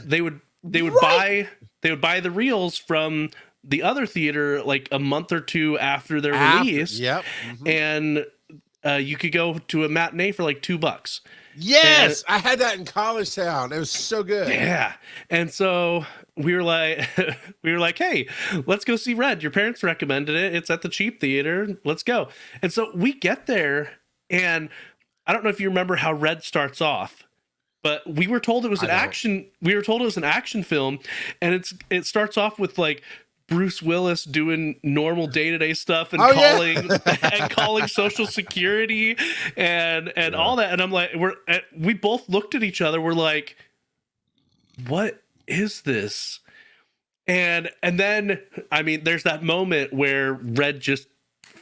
the reels from the other theater like a month or two after their release. Yep. And you could go to a matinee for like $2. Yes, I had that in College Town. It was so good. Yeah. And so we were like, hey, let's go see Red. Your parents recommended it. It's at the cheap theater. Let's go. And so we get there, and I don't know if you remember how Red starts off, but we were told it was an action. We were told it was an action film, and it starts off with like Bruce Willis doing normal day-to-day stuff and calling Social Security and all that. And I'm like, we both looked at each other. We're like, what is this? And then, I mean, there's that moment where Red just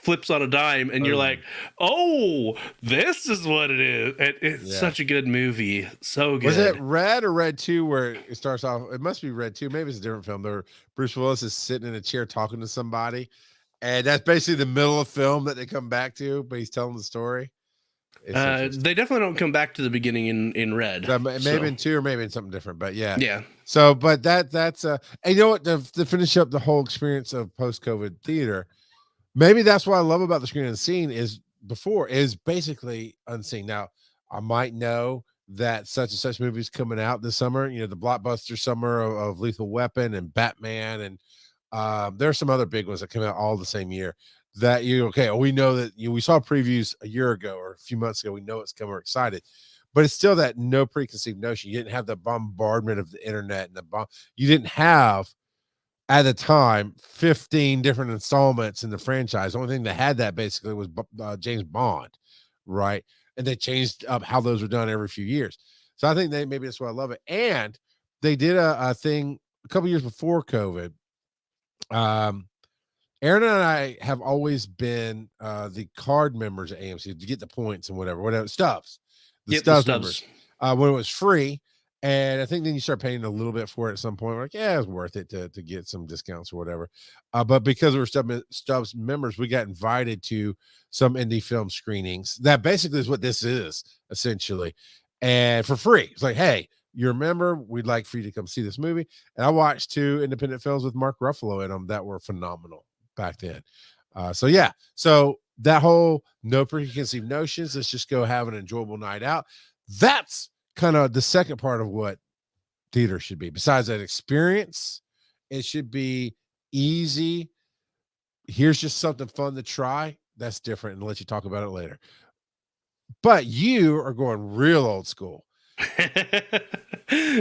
flips on a dime and you're like, oh, this is what it is. It's such a good movie. So good. Was it Red or Red 2 where it starts off? It must be Red 2. Maybe it's a different film. There, Bruce Willis is sitting in a chair talking to somebody, and that's basically the middle of the film that they come back to, but he's telling the story. They definitely don't come back to the beginning in Red. So maybe in 2 or maybe in something different, but yeah. So, but that's and you know what, to finish up the whole experience of post-COVID theater, maybe that's what I love about the screen unseen is basically unseen. Now, I might know that such and such movies coming out this summer, you know, the blockbuster summer of Lethal Weapon and Batman, and there are some other big ones that come out all the same year that we know that we saw previews a year ago or a few months ago. We know it's coming. We're excited, but it's still that no preconceived notion. You didn't have the bombardment of the internet and you didn't have at the time 15 different installments in the franchise. The only thing that had that basically was James Bond, right? And they changed up how those were done every few years. So I think maybe that's why I love it. And they did a thing a couple years before COVID. Aaron and I have always been the card members at AMC to get the points and whatever Stubs. The Stubs members when it was free. And I think then you start paying a little bit for it at some point. We're like, yeah, it's worth it to get some discounts or whatever. But because we're Stubs members, we got invited to some indie film screenings. That basically is what this is, essentially. And for free. It's like, hey, you're a member. We'd like for you to come see this movie. And I watched 2 independent films with Mark Ruffalo in them that were phenomenal back then. So that whole no preconceived notions, let's just go have an enjoyable night out. That's kind of the second part of what theater should be. Besides that experience, it should be easy. Here's just something fun to try. That's different, and let you talk about it later. But you are going real old school.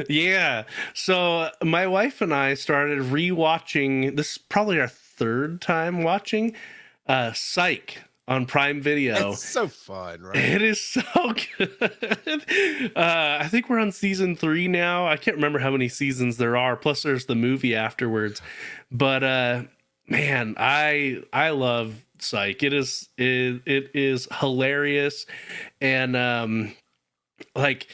Yeah. So my wife and I started rewatching. This is probably our third time watching Psych on Prime Video. It's so fun, right? It is so good. I think we're on season 3 now. I can't remember how many seasons there are. Plus, there's the movie afterwards. But man, I love Psych. It is hilarious, and like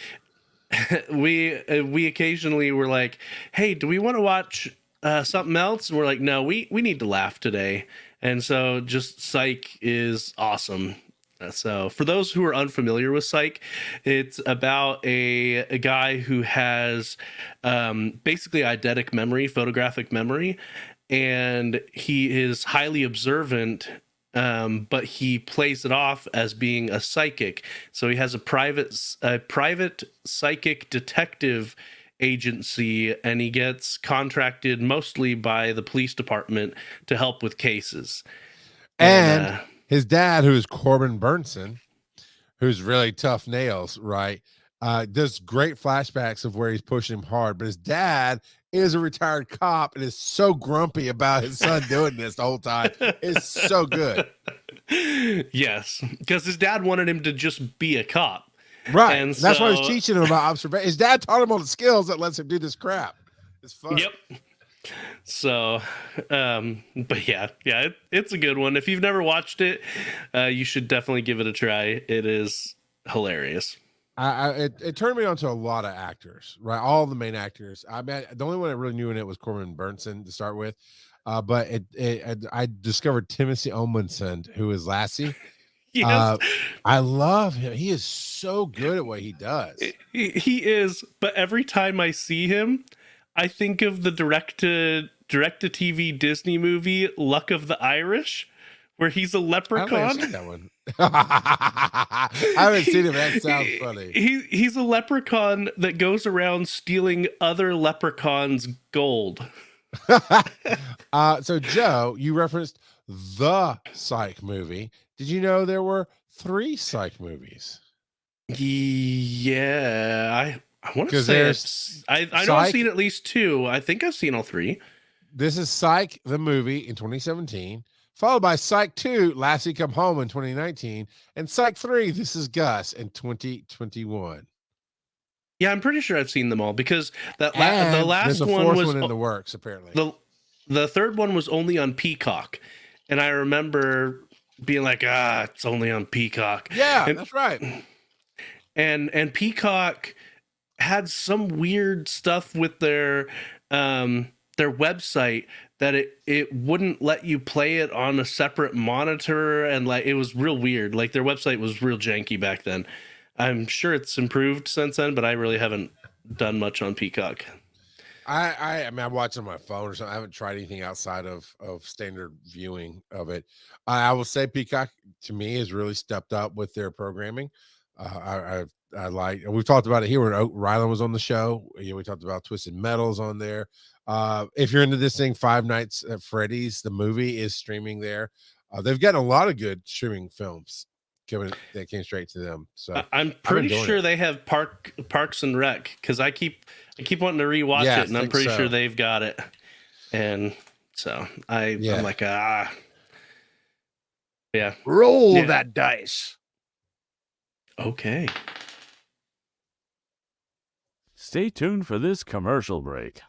we occasionally were like, hey, do we want to watch something else? And we're like, no, we need to laugh today. And so just Psych is awesome. So for those who are unfamiliar with Psych, it's about a guy who has basically eidetic memory, photographic memory, and he is highly observant, but he plays it off as being a psychic. So he has a private psychic detective agency, and he gets contracted mostly by the police department to help with cases. And his dad, who's Corbin Burnson, who's really tough nails, right? Does great flashbacks of where he's pushing him hard, but his dad is a retired cop and is so grumpy about his son doing this the whole time. It's so good. Yes, because his dad wanted him to just be a cop. Right. And that's why he's teaching him about observation. His dad taught him all the skills that lets him do this crap. It's fun. Yep. So, but yeah, it's a good one. If you've never watched it, you should definitely give it a try. It is hilarious. It turned me on to a lot of actors, right? All the main actors. I mean, the only one I really knew in it was Corbin Burnson to start with. But I discovered Timothy Omundson, who is Lassie. Yes. I love him. He is so good at what he does. He is, but every time I see him, I think of the direct to TV Disney movie Luck of the Irish, where he's a leprechaun. I haven't seen that one. I haven't seen him. That sounds funny. He's a leprechaun that goes around stealing other leprechauns' gold. So Joe, you referenced the Psych movie. Did you know there were 3 Psych movies? Yeah, I want to say I know I've seen at least 2. I think I've seen all 3. This is Psych the movie in 2017, followed by Psych 2, Lassie Come Home in 2019, and Psych 3, This Is Gus in 2021. Yeah, I'm pretty sure I've seen them all because the last one was in the works apparently. The third one was only on Peacock, and I remember being like, it's only on Peacock. Yeah, that's right. And Peacock had some weird stuff with their website that it wouldn't let you play it on a separate monitor, and like it was real weird. Like their website was real janky back then. I'm sure it's improved since then, but I really haven't done much on Peacock. I mean, I watch on my phone or something. I haven't tried anything outside of standard viewing of it. I will say Peacock to me has really stepped up with their programming. I like, and we've talked about it here when Rylan was on the show. We talked about Twisted Metals on there. If you're into this thing, Five Nights at Freddy's, the movie is streaming there. They've gotten a lot of good streaming films that came straight to them. So I'm pretty sure they have Parks and Rec, because I keep wanting to rewatch it, and I'm pretty sure they've got it. And so I'm like, roll that dice. Okay. Stay tuned for this commercial break.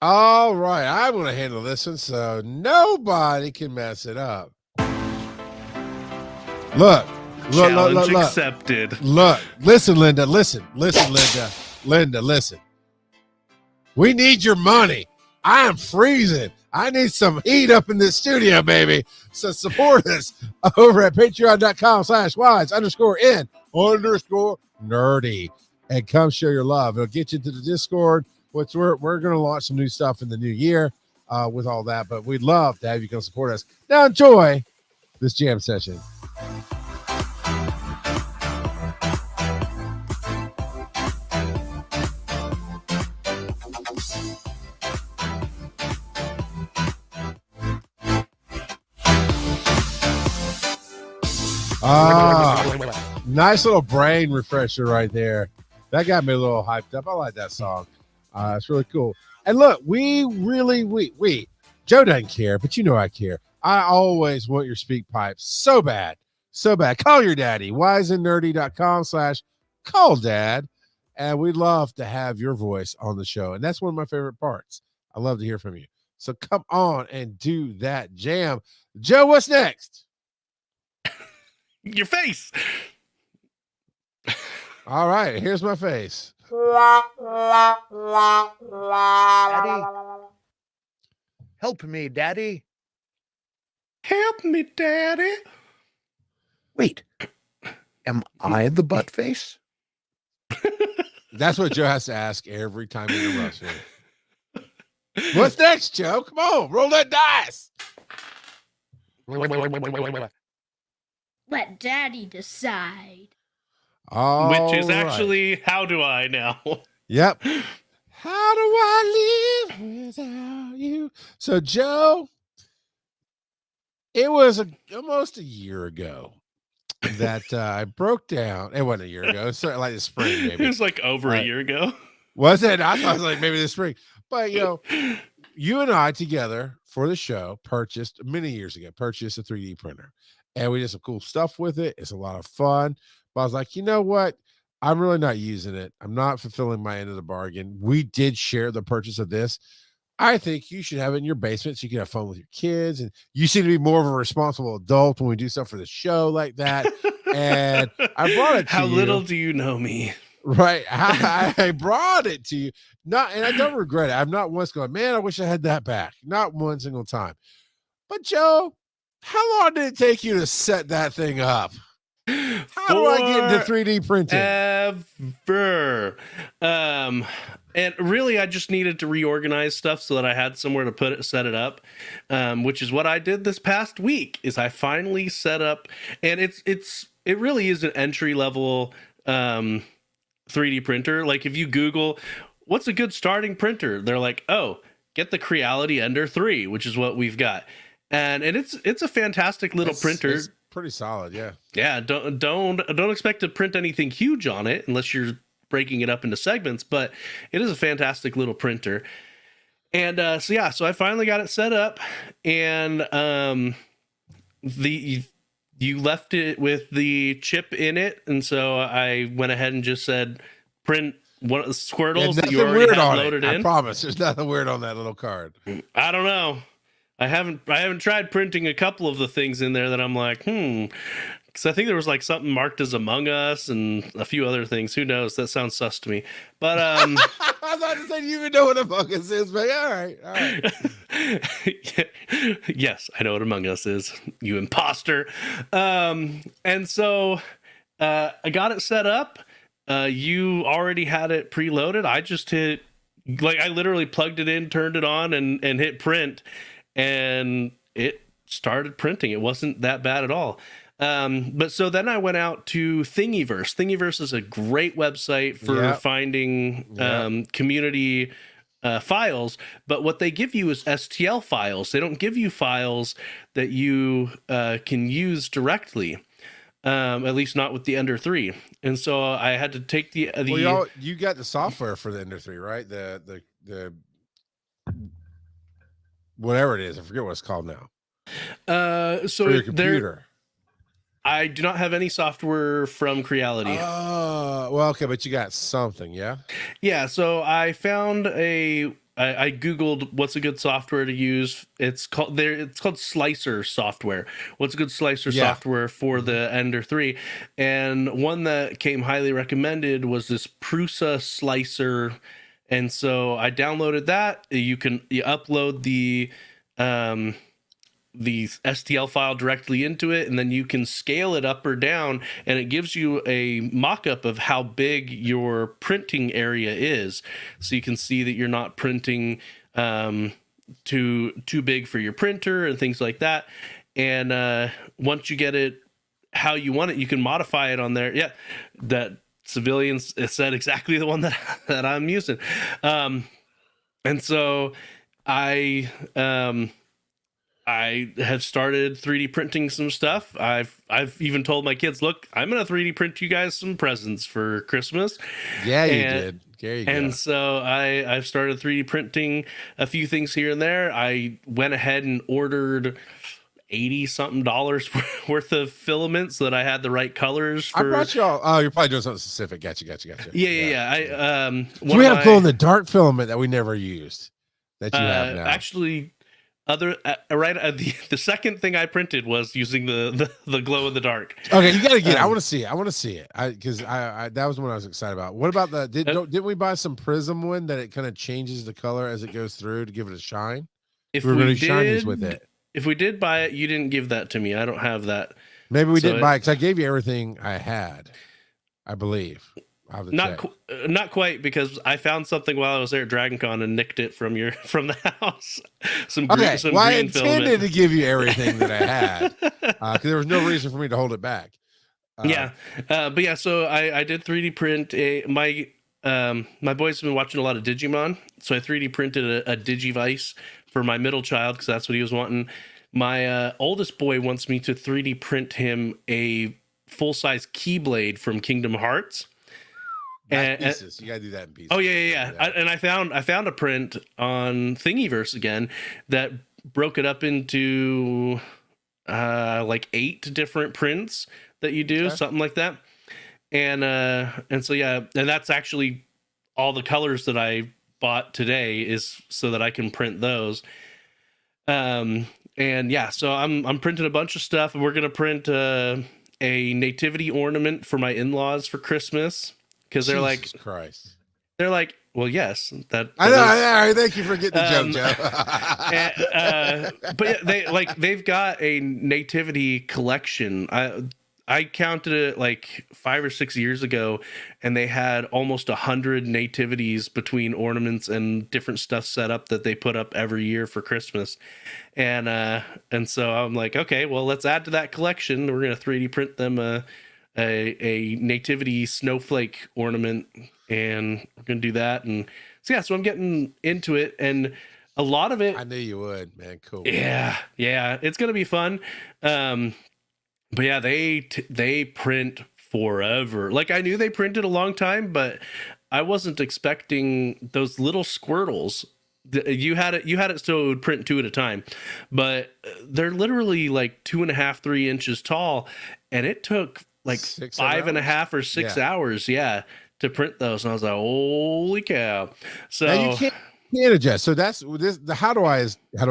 All right, I'm going to handle this one so nobody can mess it up. Look, Challenge accepted. Look, listen, Linda. Listen. We need your money. I am freezing. I need some heat up in this studio, baby. So support us over at patreon.com/wise_n_nerdy. And come show your love. It'll get you to the Discord, which we're going to launch some new stuff in the new year with all that. But we'd love to have you come support us. Now enjoy this jam session. Nice little brain refresher right there. That got me a little hyped up. I like that song. It's really cool. And look, we Joe doesn't care, but you know I care. I always want your speak pipes so bad. So bad. Call your daddy. wiseandnerdy.com/call dad. And we'd love to have your voice on the show. And that's one of my favorite parts. I love to hear from you. So come on and do that jam. Joe, what's next? Your face. All right, here's my face. Daddy. Help me, Daddy. Help me, Daddy. Wait, am I the butt face? That's what Joe has to ask every time he interrupts me. What's next, Joe? Come on, roll that dice. Let Daddy decide. All Which is right. actually, how do I now? Yep. How do I live without you? So, Joe, it was almost a year ago that I broke down. It wasn't a year ago. It's like the spring, It maybe. was like over a year ago. Was it? I thought it was like maybe the spring. But, you and I together for the show many years ago, purchased a 3D printer. And we did some cool stuff with it. It's a lot of fun. But I was like, you know what? I'm really not using it. I'm not fulfilling my end of the bargain. We did share the purchase of this. I think you should have it in your basement so you can have fun with your kids. And you seem to be more of a responsible adult when we do stuff for the show like that. And I brought it to How you. little do you know me? Right. I brought it to you. And I don't regret it. I'm not once going, man, I wish I had that back. Not one single time. But Joe, how long did it take you to set that thing up? How do I get into 3D printing? Ever. And really, I just needed to reorganize stuff so that I had somewhere to set it up, which is what I did this past week. Is I finally set up, and it really is an entry level 3D printer. Like if you Google what's a good starting printer, they're like, oh, get the Creality Ender 3, which is what we've got, and it's a fantastic little printer. It's pretty solid, yeah. Yeah, don't expect to print anything huge on it unless you're breaking it up into segments, but it is a fantastic little printer. And so I finally got it set up, and you left it with the chip in it, and so I went ahead and just said print one of the Squirtles that you already have loaded in. I promise, there's nothing weird on that little card. I don't know. I haven't tried printing a couple of the things in there that I'm like, because I think there was like something marked as Among Us and a few other things. Who knows? That sounds sus to me. But I was about to say, you even know what Among Us is, but all right. Yes, I know what Among Us is, you imposter. And so I got it set up. You already had it preloaded. I just I literally plugged it in, turned it on, and hit print. And it started printing. It wasn't that bad at all. But so then I went out to Thingiverse. Thingiverse is a great website for finding community files. But what they give you is STL files. They don't give you files that you can use directly. At least not with the Ender 3. And so I had to take the you got the software for the Ender 3, right? The whatever it is, I forget what it's called now. So for your computer. I do not have any software from Creality. Well, okay, but you got something, yeah? Yeah, so I found I Googled what's a good software to use. It's called Slicer software. What's a good Slicer software for the Ender 3? And one that came highly recommended was this Prusa Slicer. And so I downloaded that. You upload the STL file directly into it, and then you can scale it up or down, and it gives you a mock-up of how big your printing area is. So you can see that you're not printing too big for your printer and things like that. And once you get it how you want it, you can modify it on there. Yeah, that Civilians said exactly the one that I'm using. And so I I have started 3D printing some stuff. I've even told my kids, look, I'm gonna 3D print you guys some presents for Christmas. Yeah, you And did. There you go. and so I've started 3D printing a few things here and there. I went ahead and ordered $80 something worth of filament so that I had the right colors I for. brought you all. Oh, you're probably doing something specific. Gotcha. Yeah. So we have glow in the dark filament that we never used that you have now. Actually, the second thing I printed was using the glow in the dark. Okay, you gotta get it. I want to see it. Because I that was the one I was excited about. What about the didn't we buy some prism one that it kind of changes the color as it goes through to give it a shine? If we were we really did, shinies with it. If we did buy it, you didn't give that to me. I don't have that. Maybe we didn't buy it because I gave you everything I had, I believe. Not quite, because I found something while I was there at Dragon Con and nicked it from the house. I intended to give you everything that I had because there was no reason for me to hold it back. So I did 3D print my boys have been watching a lot of Digimon, so I 3D printed a Digivice for my middle child because that's what he was wanting. My oldest boy wants me to 3D print him a full-size Keyblade from Kingdom Hearts. And pieces. You gotta do that in pieces. Oh yeah. I found a print on Thingiverse again that broke it up into like 8 different prints that you do, something like that. And so and that's actually all the colors that I bought today is so that I can print those. So I'm printing a bunch of stuff, and we're gonna print a nativity ornament for my in-laws for Christmas. Because they're like, Christ. They're like, well, yes, that I know. Thank you for getting the joke, Joe. But they've got a nativity collection. I counted it like 5 or 6 years ago, and they had almost 100 nativities between ornaments and different stuff set up that they put up every year for Christmas. And so I'm like, okay, well, let's add to that collection. We're gonna 3D print them a nativity snowflake ornament, and we're gonna do that. And so I'm getting into it, and a lot of it, I knew you would, man. Cool. Yeah, it's gonna be fun. But yeah, they print forever. Like, I knew they printed a long time, but I wasn't expecting those little squirtles. You had it so it would print 2 at a time, but they're literally like 2.5, 3 inches tall, and it took like 5.5 or 6 hours, to print those. And I was like, holy cow! So now you can't adjust. So that's this. How do I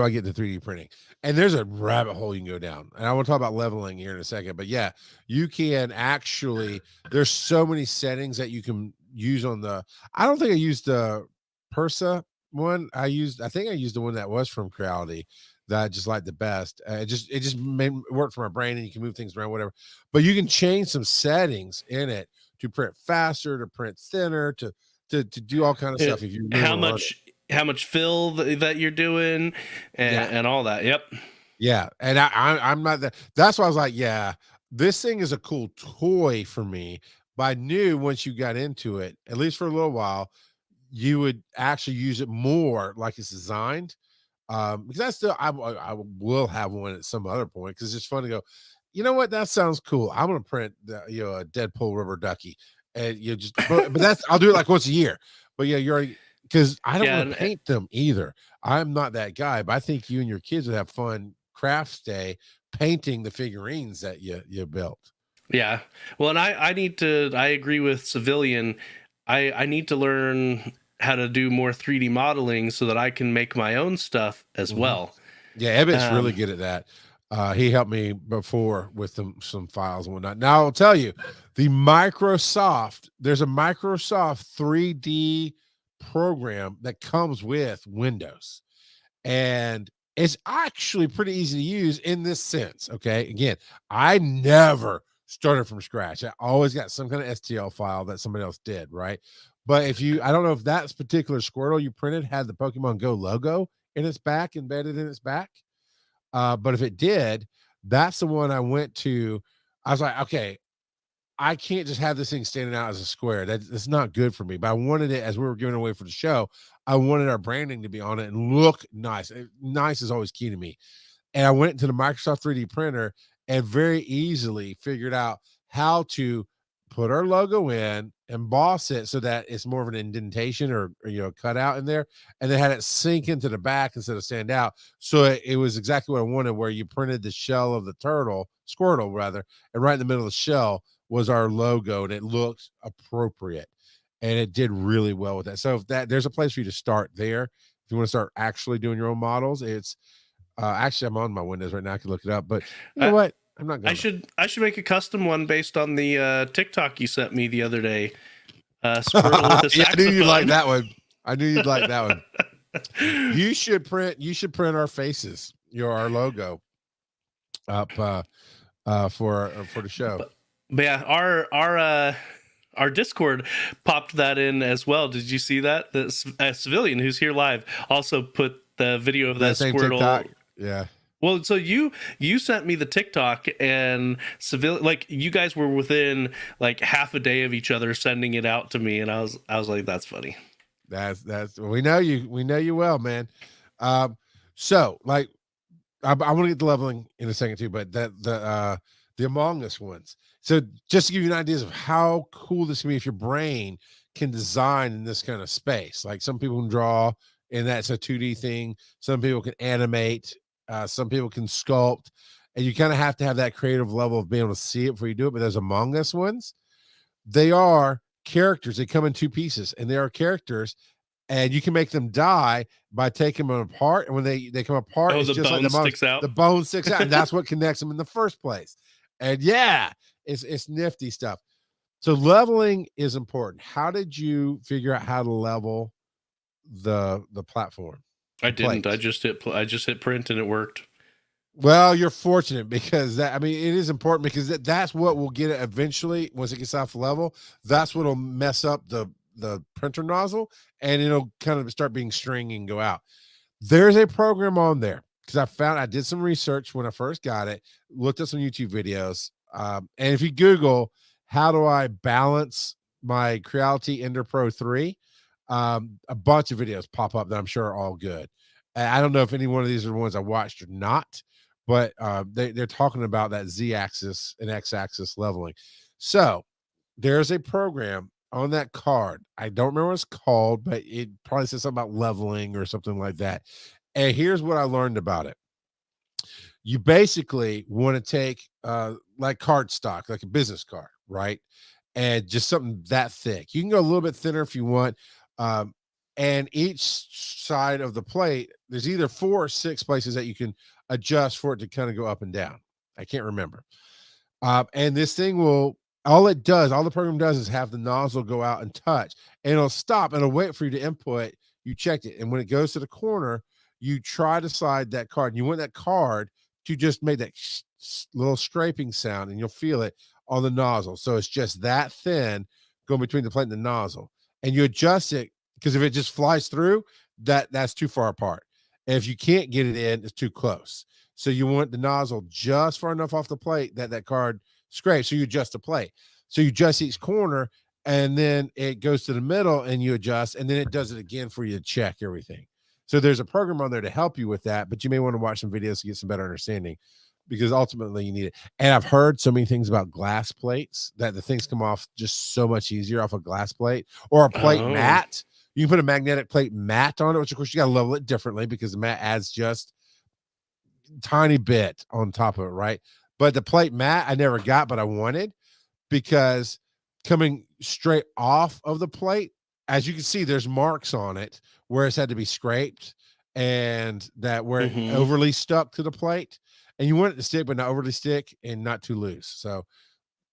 get to 3D printing? And there's a rabbit hole you can go down. And I want to talk about leveling here in a second. But yeah, you can actually. There's so many settings that you can use on the. I don't think I used the Persa one. I think I used the one that was from Creality that I just liked the best. It just worked for my brain, and you can move things around, whatever. But you can change some settings in it to print faster, to print thinner, to do all kind of stuff. If you really how much fill that you're doing and all that. Yep. Yeah. And I'm not that. That's why I was like, yeah, this thing is a cool toy for me. But I knew once you got into it, at least for a little while, you would actually use it more like it's designed. Because I will have one at some other point because it's just fun to go, you know what? That sounds cool. I'm going to print a Deadpool rubber ducky, and but I'll do it like once a year. But yeah, you're already, because I don't want to paint them either. I'm not that guy, but I think you and your kids would have fun crafts day painting the figurines that you built. Yeah. Well, and I agree with Civilian. I need to learn how to do more 3D modeling so that I can make my own stuff as well. Yeah, Ebbett's really good at that. He helped me before with some files and whatnot. Now I'll tell you, there's a Microsoft 3D program that comes with Windows, and it's actually pretty easy to use in this sense. Okay, again, I never started from scratch. I always got some kind of STL file that somebody else did, right? But I don't know if that particular Squirtle you printed had the Pokemon Go logo in its back, embedded in its back. But if it did, that's the one I went to. I was like, okay, I can't just have this thing standing out as a square. That's not good for me. But I wanted it, as we were giving away for the show, I wanted our branding to be on it and look nice. Nice is always key to me. And I went to the Microsoft 3D printer and very easily figured out how to put our logo in, emboss it so that it's more of an indentation or cutout in there, and then had it sink into the back instead of stand out. So it was exactly what I wanted, where you printed the shell of the Squirtle rather, and right in the middle of the shell was our logo, and it looked appropriate. And it did really well with that. So if there's a place for you to start there. If you want to start actually doing your own models, it's actually I'm on my Windows right now. I can look it up, but you know what? I'm not going. I should make a custom one based on the TikTok you sent me the other day. Squirtle with a saxophone. I knew you'd like that one. I knew you'd like that one. You should print our faces, our logo up for the show. But yeah, our Discord popped that in as well. Did you see that? The Civilian who's here live also put the video of that same Squirtle. TikTok? Yeah. Well, so you sent me the TikTok, and you guys were within like half a day of each other sending it out to me, and I was like, that's funny. That's we know you well, man. So like I want to get the leveling in a second too, but the Among Us ones. So just to give you an idea of how cool this can be if your brain can design in this kind of space. Like some people can draw, and that's a 2D thing. Some people can animate. Some people can sculpt, and you kind of have to have that creative level of being able to see it before you do it. But those Among Us ones, they are characters. They come in two pieces, and they are characters, and you can make them die by taking them apart. And when they come apart, it's the just bone like sticks out. The bone sticks out, and that's what connects them in the first place. And yeah, it's nifty stuff. So leveling is important. How did you figure out how to level the platform? I didn't. I just hit print and it worked. Well, you're fortunate because it is important because that's what will get it eventually once it gets off level. That's what'll mess up the printer nozzle, and it'll kind of start being stringy and go out. There's a program on there because I did some research when I first got it, looked at some YouTube videos, and if you Google how do I balance my Creality Ender Pro 3, a bunch of videos pop up that I'm sure are all good. I don't know if any one of these are the ones I watched or not, but they're talking about that Z-axis and X-axis leveling. So there's a program on that card. I don't remember what it's called, but it probably says something about leveling or something like that. And here's what I learned about it. You basically want to take like cardstock, like a business card, right? And just something that thick. You can go a little bit thinner if you want. And each side of the plate, there's either 4 or 6 places that you can adjust for it to kind of go up and down. I can't remember. And this thing all the program does is have the nozzle go out and touch, and it'll stop and it'll wait for you to input. You checked it. And when it goes to the corner, you try to slide that card. And you want that card to just make that little scraping sound, and you'll feel it on the nozzle. So it's just that thin going between the plate and the nozzle. And you adjust it, because if it just flies through, that's too far apart. And if you can't get it in, it's too close. So you want the nozzle just far enough off the plate that card scrapes. So you adjust the plate. So you adjust each corner, and then it goes to the middle and you adjust, and then it does it again for you to check everything. So there's a program on there to help you with that, but you may want to watch some videos to get some better understanding, because ultimately you need it. And I've heard so many things about glass plates that the things come off just so much easier off a glass plate or a plate mat. You can put a magnetic plate mat on it, which of course you got to level it differently because the mat adds just a tiny bit on top of it, right? But the plate mat I never got, but I wanted, because coming straight off of the plate, as you can see, there's marks on it where it's had to be scraped, and that where it overly stuck to the plate, and you want it to stick, but not overly stick and not too loose. So,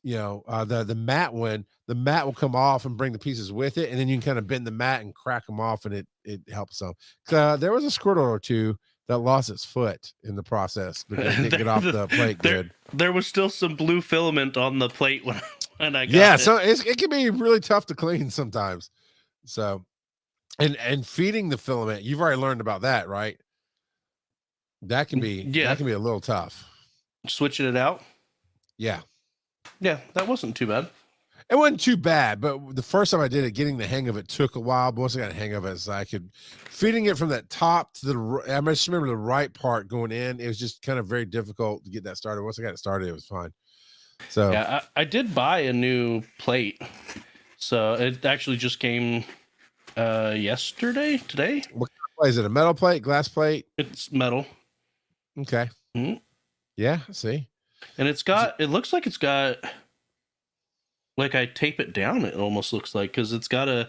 the mat the mat will come off and bring the pieces with it, and then you can kind of bend the mat and crack them off, and it helps some. There was a Squirtle or two that lost its foot in the process because it didn't get off the plate good. There was still some blue filament on the plate when I got it. Yeah, so it can be really tough to clean sometimes. So, and feeding the filament, you've already learned about that, right? That can be a little tough. Switching it out. Yeah, that wasn't too bad. It wasn't too bad, but the first time I did it, getting the hang of it took a while. But once I got the hang of it, so I could feeding it from that top to the. I just remember the right part going in. It was just kind of very difficult to get that started. Once I got it started, it was fine. So yeah, I did buy a new plate, so it actually just came today. what kind of plate is it? A metal plate, glass plate? It's metal. Okay. Mhm. Yeah. See. And it looks like it's got, like I tape it down, it almost looks like, because it's got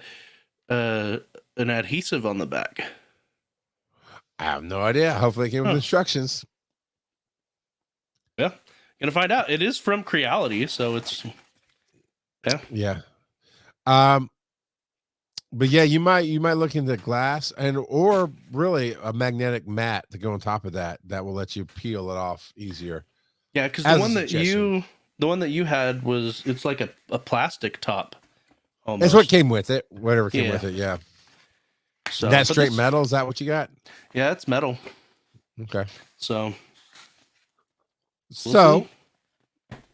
an adhesive on the back. I have no idea. Hopefully it came with instructions. Yeah. Gonna find out. It is from Creality, so it's Yeah. But yeah, you might look into glass or really a magnetic mat to go on top of that will let you peel it off easier. Yeah, because the one that you had it's like a plastic top. Almost. That's what came with it. Whatever came with it, yeah. So that straight metal, is that what you got? Yeah, it's metal. Okay. So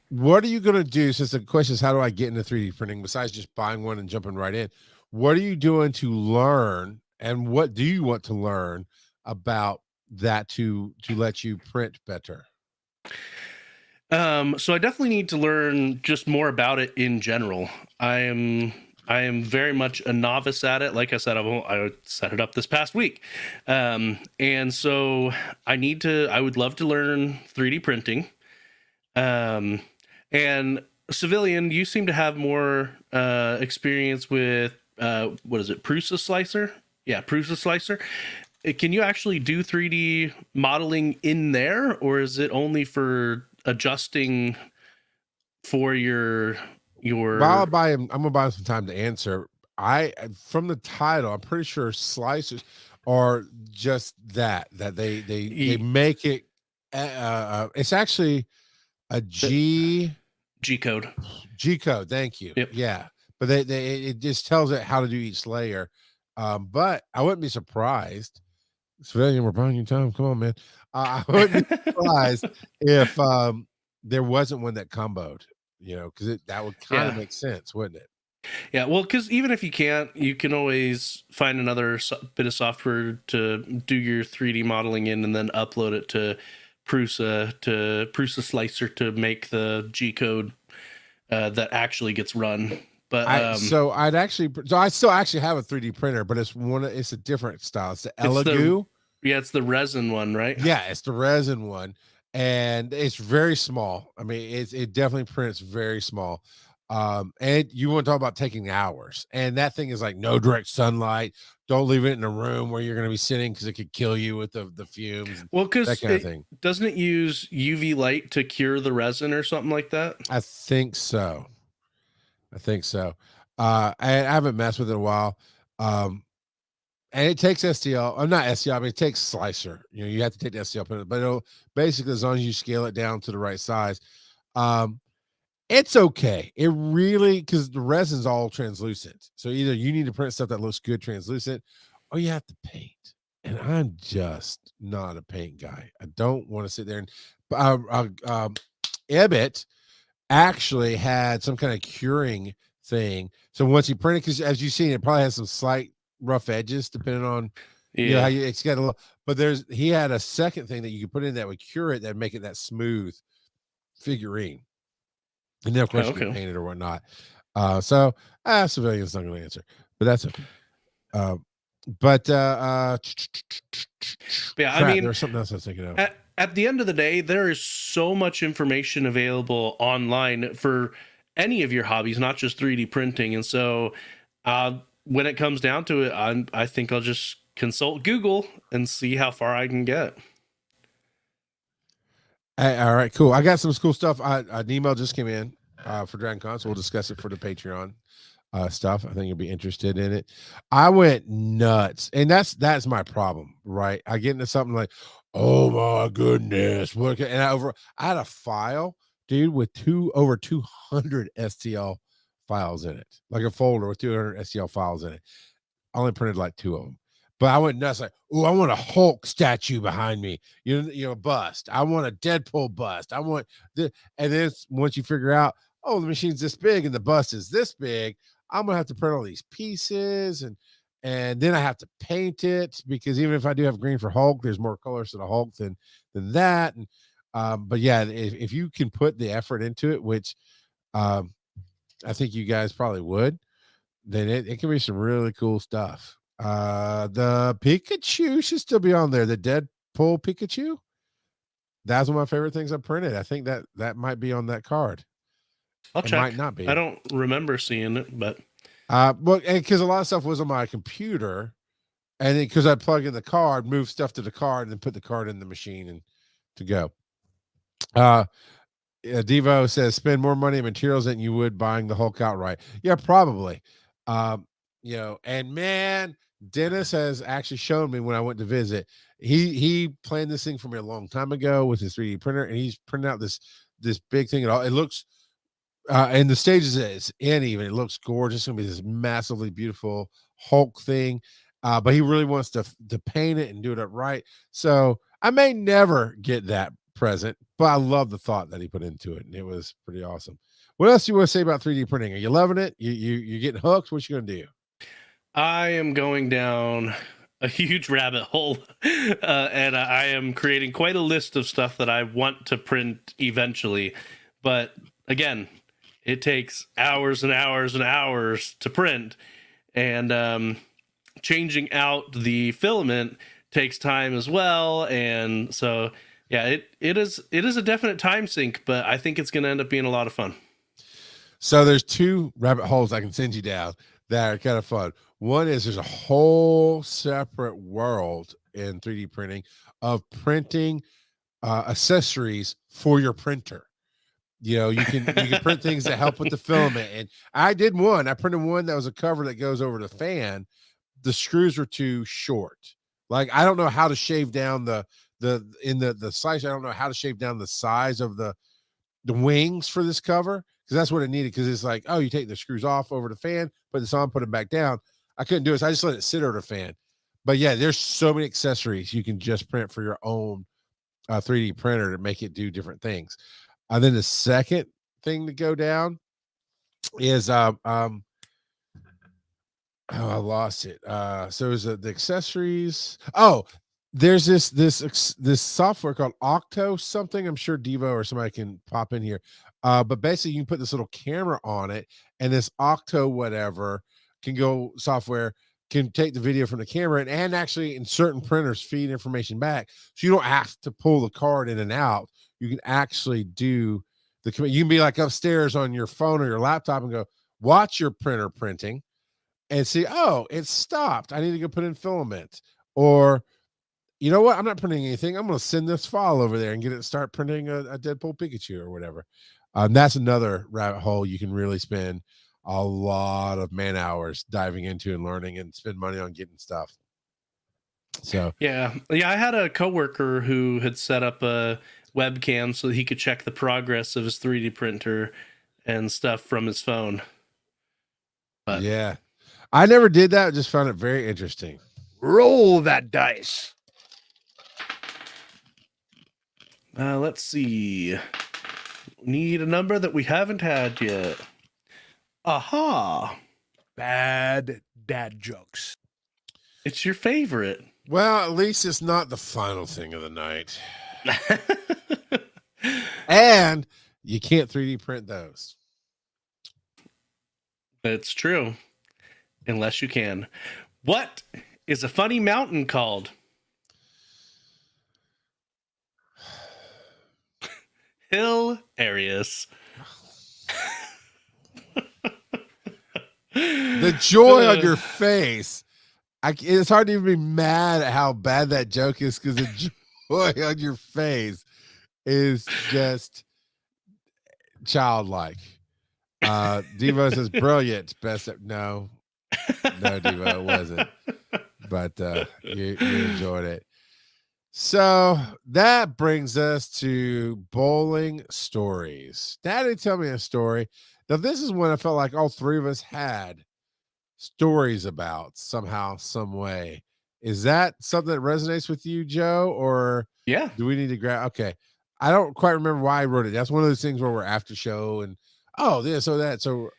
what are you going to do, since the question is how do I get into 3D printing besides just buying one and jumping right in? What are you doing to learn, and what do you want to learn about that to let you print better? So I definitely need to learn just more about it in general. I am very much a novice at it. Like I said, I set it up this past week. And so I would love to learn 3D printing. And Civilian, you seem to have more experience with what is it, Prusa Slicer? Yeah, Prusa Slicer. Can you actually do 3D modeling in there, or is it only for adjusting for your I'm gonna buy some time to answer. From the title, I'm pretty sure slicers are just that they make it it's actually a G code. Thank you. Yep. Yeah, but it just tells it how to do each layer. But I wouldn't be surprised. Civilian, we're buying you time. Come on, man. I wouldn't be surprised if there wasn't one that comboed, because that would kind of make sense, wouldn't it? Yeah, well, because even if you can't, you can always find another bit of software to do your 3D modeling in, and then upload it to Prusa Slicer to make the G code that actually gets run. But I still actually have a 3D printer, but it's a different style. It's the Elegoo. It's the resin one, right? Yeah, it's the resin one, and it's very small. I mean, it definitely prints very small. And you want to talk about taking hours, and that thing is like no direct sunlight. Don't leave it in a room where you're going to be sitting because it could kill you with the fumes. Well, because that kind of thing. Doesn't it use UV light to cure the resin or something like that? I think so. I haven't messed with it in a while. And it takes STL. I'm not STL. I mean, it takes slicer. You have to take the STL, but it'll basically, as long as you scale it down to the right size, it's okay. It really, because the resin's all translucent. So either you need to print stuff that looks good translucent, or you have to paint. And I'm just not a paint guy. I don't want to sit there and Ebbet actually had some kind of curing thing. So once you print it, because as you've seen, it probably has some slight rough edges depending on how it's got a little. But he had a second thing that you could put in that would cure it, that would make it that smooth figurine. And then of course you can paint it or whatnot. Civilian's not going to answer, but that's okay. I mean, there's something else I was thinking of. At the end of the day, there is so much information available online for any of your hobbies, not just 3D printing. And so when it comes down to it, I think I'll just consult Google and see how far I can get. All right, cool. I got some cool stuff. An email just came in for Dragon Con, so we'll discuss it for the Patreon stuff. I think you'll be interested in it. I went nuts, and that's my problem, right? I get into something like, oh my goodness, what? And I had a file, dude, with over 200 STL files in it, like a folder with 200 STL files in it. I only printed like 2 of them. But I went nuts, like, oh, I want a Hulk statue behind me, bust. I want a Deadpool bust. I want this. And then once you figure out, oh, the machine's this big and the bust is this big. I'm gonna have to print all these pieces and then I have to paint it because even if I do have green for Hulk, there's more colors to the Hulk than that. And but yeah, if you can put the effort into it, which I think you guys probably would, then it can be some really cool stuff. The Pikachu should still be on there. The Deadpool Pikachu. That's one of my favorite things I printed. I think that might be on that card. I'll check. Might not be. I don't remember seeing it, but well, and because a lot of stuff was on my computer, and then because I plug in the card, move stuff to the card, and then put the card in the machine and to go. Devo says spend more money on materials than you would buying the Hulk outright. Yeah, probably. And man, Dennis has actually shown me when I went to visit. He planned this thing for me a long time ago with his 3D printer, and he's printed out this big thing. It looks and the stages it's in even it looks gorgeous. It's gonna be this massively beautiful Hulk thing. But he really wants to paint it and do it up right. So I may never get that present, but I love the thought that he put into it, and it was pretty awesome. What else do you want to say about 3D printing? Are you loving it? You're getting hooked? What you gonna do? I am going down a huge rabbit hole, and I am creating quite a list of stuff that I want to print eventually. But again, it takes hours and hours and hours to print, and changing out the filament takes time as well. And so, yeah, it is a definite time sink, but I think it's going to end up being a lot of fun. So there's two rabbit holes I can send you down that are kind of fun. One is there's a whole separate world in 3D printing of printing accessories for your printer. You can print things that help with the filament. And I did one. I printed one that was a cover that goes over the fan. The screws were too short. Like I don't know how to shave down the slice. I don't know how to shave down the size of the wings for this cover because that's what it needed. Because it's like, oh, you take the screws off over the fan, put this on, put it back down. I couldn't do it. So I just let it sit over the fan. But yeah, there's so many accessories you can just print for your own 3D printer to make it do different things. And then the second thing to go down is I lost it. So is the accessories? Oh, there's this software called Octo something. I'm sure Devo or somebody can pop in here. But basically you can put this little camera on it, and this Octo whatever software can take the video from the camera and actually in certain printers feed information back. So you don't have to pull the card in and out. You can actually do you can be like upstairs on your phone or your laptop and go watch your printer printing and see, oh, it stopped. I need to go put in filament. Or, you know what? I'm not printing anything. I'm going to send this file over there and start printing a Deadpool Pikachu or whatever. That's another rabbit hole you can really spend a lot of man hours diving into and learning and spend money on getting stuff. So yeah, I had a coworker who had set up a webcam so that he could check the progress of his 3D printer and stuff from his phone. But yeah, I never did that. I just found it very interesting. Roll that dice. Let's see. Need a number that we haven't had yet. Aha. Bad dad jokes. It's your favorite. Well, at least it's not the final thing of the night. And you can't 3D print those. It's true. Unless you can. What is a funny mountain called? HILL-arious. The joy on your face. It's hard to even be mad at how bad that joke is because the joy on your face is just childlike. Devo says brilliant. No, Devo, it wasn't. But you enjoyed it. So that brings us to bowling stories. Daddy, tell me a story. Now, this is one I felt like all three of us had stories about somehow, some way. Is that something that resonates with you, Joe? Or yeah, do we need to grab? Okay. I don't quite remember why I wrote it. That's one of those things where we're after show and Oh, yeah. So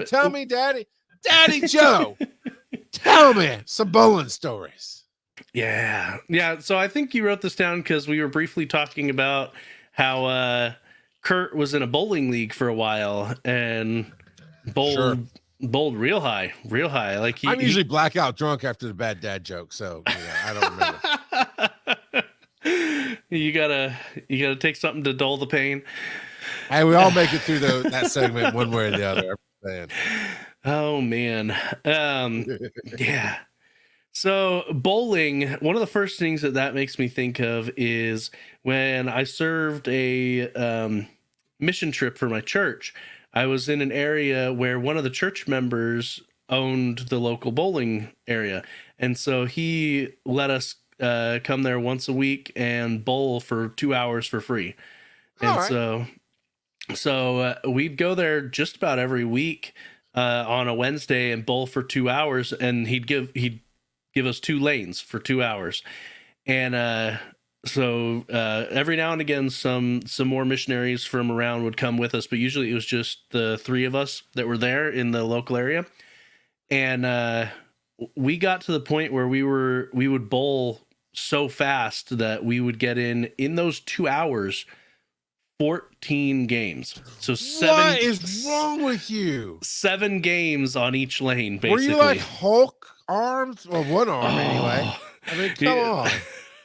tell me, Daddy Joe, tell me some bowling stories. Yeah. So I think you wrote this down because we were briefly talking about how Kurt was in a bowling league for a while and bowled real high. Like I'm usually blackout drunk after the bad dad joke, so I don't remember. You gotta take something to dull the pain. Hey, we all make it through that segment one way or the other. Oh man. Yeah. So bowling, one of the first things that makes me think of is when I served a mission trip for my church. I was in an area where one of the church members owned the local bowling area. And so he let us come there once a week and bowl for 2 hours for free. And so we'd go there just about every week on a Wednesday and bowl for 2 hours, and he'd give us 2 lanes for 2 hours. And so every now and again some more missionaries from around would come with us, but usually it was just the 3 of us that were there in the local area. And we got to the point where we would bowl so fast that we would get in those 2 hours 14 games. So what is wrong with you? 7 games on each lane, basically. Were you like Hulk arms? Well, one arm anyway. I mean, come on.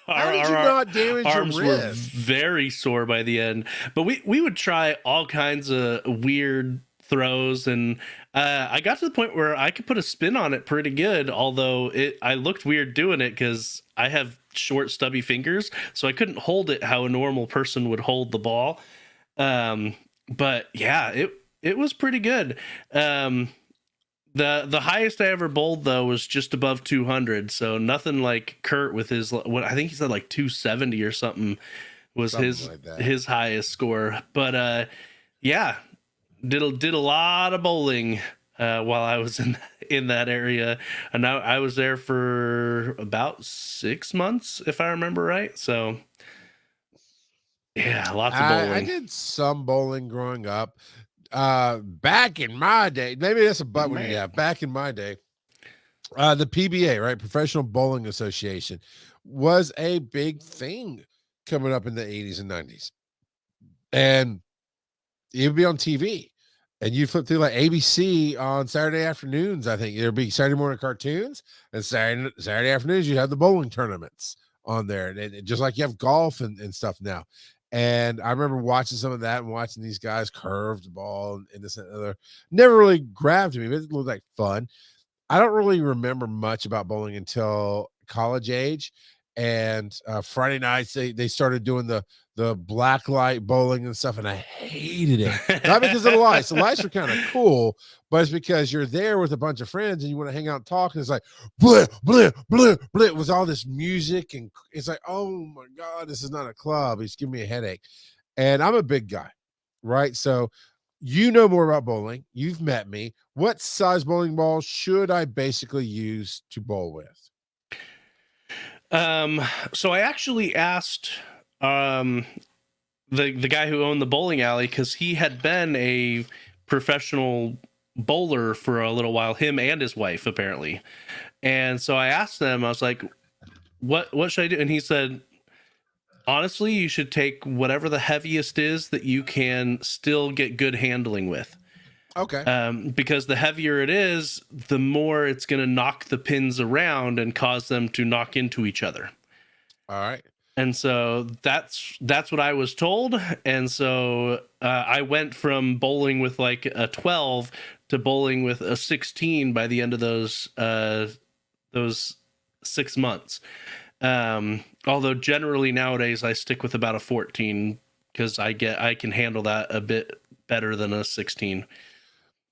How did you not damage your arms wrist? were very sore by the end. But we would try all kinds of weird throws, and I got to the point where I could put a spin on it pretty good, although I looked weird doing it because I have short stubby fingers, so I couldn't hold it how a normal person would hold the ball. But yeah, it was pretty good. The highest I ever bowled though was just above 200, so nothing like Kurt with his, what I think he said like 270 or something was his highest score. But yeah, did a lot of bowling while I was in that area, and I was there for about 6 months if I remember right. So yeah, lots of bowling. I did some bowling growing up. Back in my day, maybe that's a butt one. Yeah, back in my day, the PBA, right, Professional Bowling Association, was a big thing coming up in the 80s and 90s, and it would be on TV, and you flip through like ABC on Saturday afternoons. I think there'd be Saturday morning cartoons, and Saturday afternoons you'd have the bowling tournaments on there, and just like you have golf and stuff now. And I remember watching some of that and watching these guys curve the ball and this and other. Never really grabbed me, but it looked like fun. I don't really remember much about bowling until college age. And Friday nights they started doing the black light bowling and stuff, and I hated it. Not because of the lights. The lights are kind of cool, but it's because you're there with a bunch of friends and you want to hang out and talk, and it's like blah, blah, blah, blah, with all this music, and it's like, oh my God, this is not a club. It's giving me a headache. And I'm a big guy, right? So you know more about bowling. You've met me. What size bowling ball should I basically use to bowl with? So I actually asked the guy who owned the bowling alley, because he had been a professional bowler for a little while, him and his wife apparently. And so I asked them, I was like, what should I do? And he said, honestly, you should take whatever the heaviest is that you can still get good handling with. Okay. Because the heavier it is, the more it's going to knock the pins around and cause them to knock into each other. All right. And so that's what I was told. And so I went from bowling with like a 12 to bowling with a 16 by the end of those 6 months. Although generally nowadays I stick with about a 14 because I can handle that a bit better than a 16.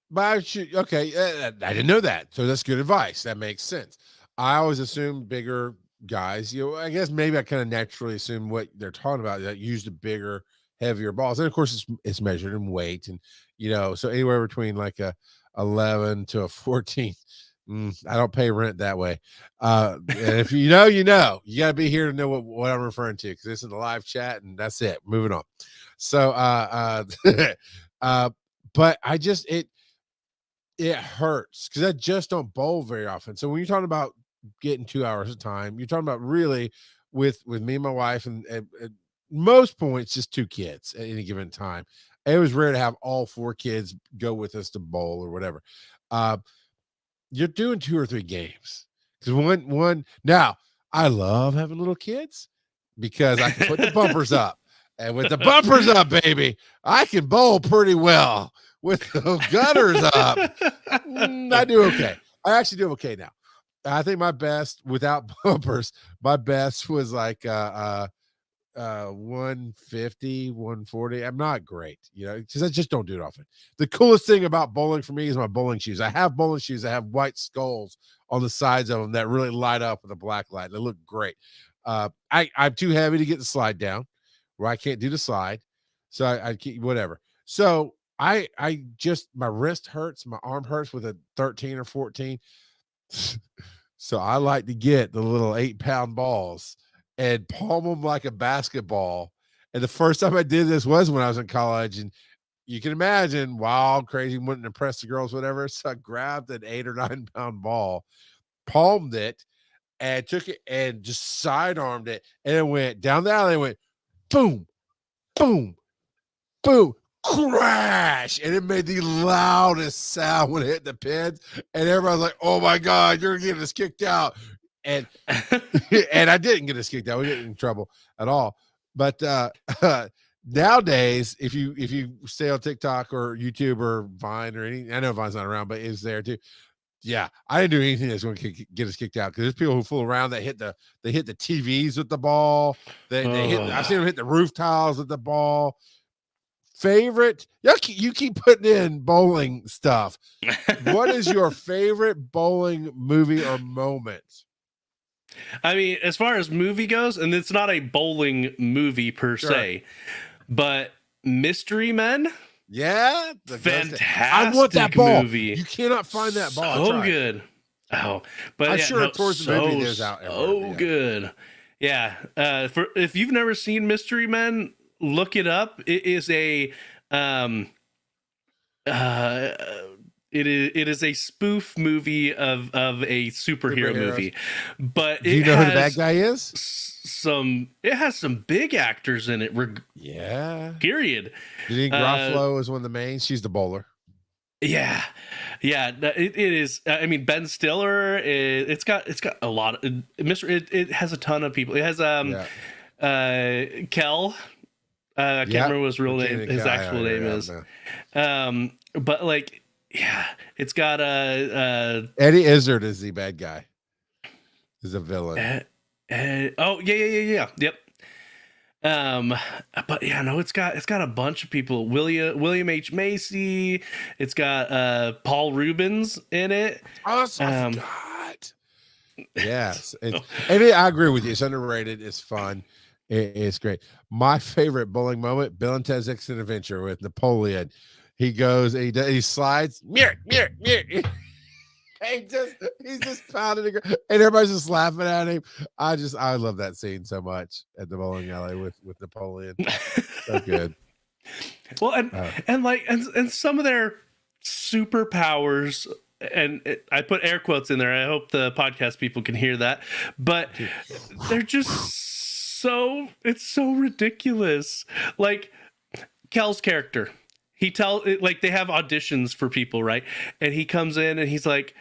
But okay, I didn't know that. So that's good advice. That makes sense. I always assume bigger guys, I guess maybe I kind of naturally assume what they're talking about, that use the bigger, heavier balls. And of course it's measured in weight, and so anywhere between like a 11 to a 14. I don't pay rent that way. And if you got to be here to know what I'm referring to, because it's in the live chat, and that's it. Moving on. So, but I just it hurts because I just don't bowl very often. So when you're talking about getting 2 hours of time, you're talking about really with me and my wife, and at most points just 2 kids at any given time. It was rare to have all 4 kids go with us to bowl or whatever. You're doing 2 or 3 games because one now I love having little kids because I can put the bumpers up, and with the bumpers up, baby, I can bowl pretty well. With the gutters up, I do okay. I actually do okay now. I think my best without bumpers, my best was like 150, 140. I'm not great, because I just don't do it often. The coolest thing about bowling for me is my bowling shoes. I have bowling shoes that have white skulls on the sides of them that really light up with a black light. They look great. I'm too heavy to get the slide down, where I can't do the slide. So I keep whatever. So I just, my wrist hurts, my arm hurts with a 13 or 14. So I like to get the little 8-pound balls and palm them like a basketball. And the first time I did this was when I was in college, and you can imagine, wild, crazy, wouldn't impress the girls, whatever. So I grabbed an 8 or 9-pound ball, palmed it, and took it and just sidearmed it, and it went down the alley and went boom, boom, boom, crash, and it made the loudest sound when it hit the pins, and everybody's like, "Oh my God, you're getting us kicked out!" And and I didn't get us kicked out. We didn't get in trouble at all. But nowadays, if you stay on TikTok or YouTube or Vine or anything, I know Vine's not around, but it's there too. Yeah, I didn't do anything that's going to get us kicked out, because there's people who fool around that hit the TVs with the ball. I've seen them hit the roof tiles with the ball. Favorite? You keep putting in bowling stuff. What is your favorite bowling movie or moment? I mean, as far as movie goes, and it's not a bowling movie per se, but Mystery Men. Yeah, fantastic. I want that ball. Movie. You cannot find that ball. So good. Oh, but I'm sure towards the movie there's out. So good. Yeah. If you've never seen Mystery Men, look it up. It is a it is a spoof movie of a superhero movie, but do you know who the bad guy is? It has some big actors in it. Yeah. Period. Janine Garofalo is one of the main. She's the bowler. Yeah. It is. I mean, Ben Stiller. It's got a lot of it has a ton of people. It has Kel. I can't remember what his actual name is. But like, yeah, it's got Eddie Izzard is the bad guy. Is a villain. Oh yeah. Yep. But yeah, no, it's got a bunch of people. William H. Macy. It's got Paul Rubens in it. Awesome. I forgot. Yes, I agree with you. It's underrated. It's fun. It's great. My favorite bowling moment: Bill and Ted's Excellent Adventure with Napoleon. He goes, he slides, mirror. He's just pounding it, and everybody's just laughing at him. I love that scene so much at the bowling alley with Napoleon. So good. Well, and some of their superpowers, and I put air quotes in there. I hope the podcast people can hear that, but they're just it's so ridiculous. Like Kel's character, they have auditions for people, right? And he comes in and he's like,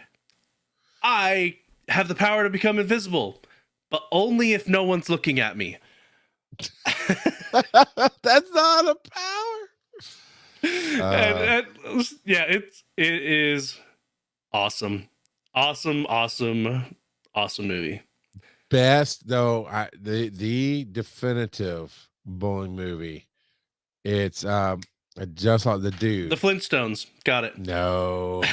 I have the power to become invisible, but only if no one's looking at me. That's not a power. And it is awesome movie. Best though, the definitive bowling movie. It's I just saw The Dude. The Flintstones. Got it. No.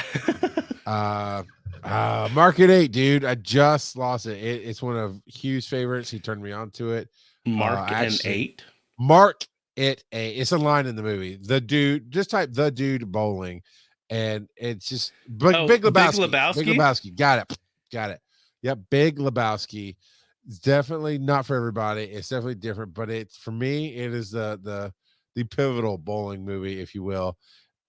Market 8, dude. I just lost it. It's one of Hugh's favorites. He turned me on to it. Mark and 8. Mark it 8. It's a line in the movie. The Dude. Just type The Dude bowling, and it's just Big Lebowski. Big Lebowski. Got it. Yep. Big Lebowski. It's definitely not for everybody. It's definitely different, but for me, it is the pivotal bowling movie, if you will.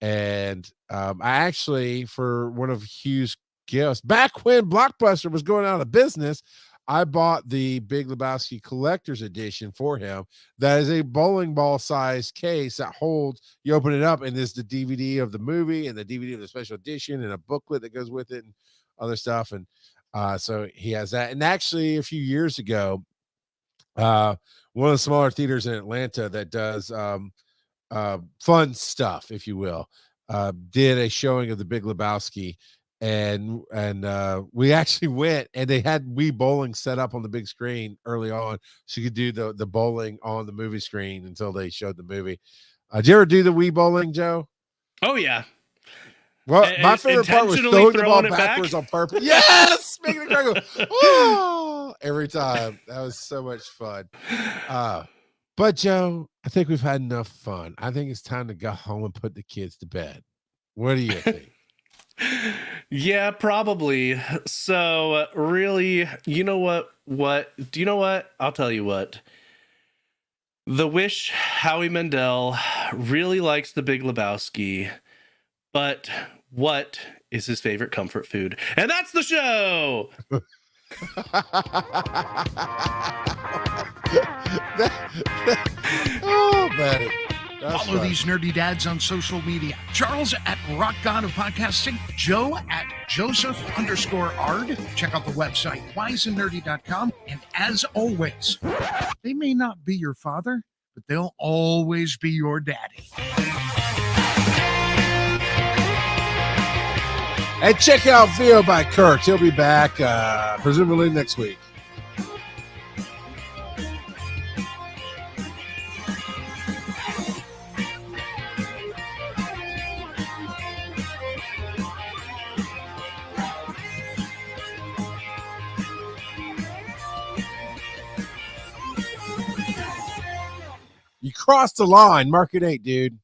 And I actually, for one of Hugh's gifts, back when Blockbuster was going out of business, I bought the Big Lebowski Collector's Edition for him. That is a bowling ball size case that holds, you open it up, and there's the DVD of the movie and the DVD of the special edition and a booklet that goes with it and other stuff. And so he has that. And actually, a few years ago, one of the smaller theaters in Atlanta that does fun stuff, if you will, did a showing of the Big Lebowski. And we actually went, and they had Wii Bowling set up on the big screen early on, so you could do the bowling on the movie screen until they showed the movie. Did you ever do the Wii Bowling, Joe? Oh yeah. Well, my favorite part was throwing the ball backwards on purpose. Yes, making the crowd go, oh, every time. That was so much fun. But Joe, I think we've had enough fun. I think it's time to go home and put the kids to bed. What do you think? Yeah, probably. So really, you know what? Do you know what? I'll tell you what. The Wish Howie Mandel really likes the Big Lebowski, but what is his favorite comfort food? And that's the show. Oh man. Follow these nerdy dads on social media. Charles at Rock God of Podcasting, Joe at Joseph_Ard. Check out the website, wiseandnerdy.com. And as always, they may not be your father, but they'll always be your daddy. And check out Theo by Kirk. He'll be back presumably next week. You crossed the line. Mark it 8, dude.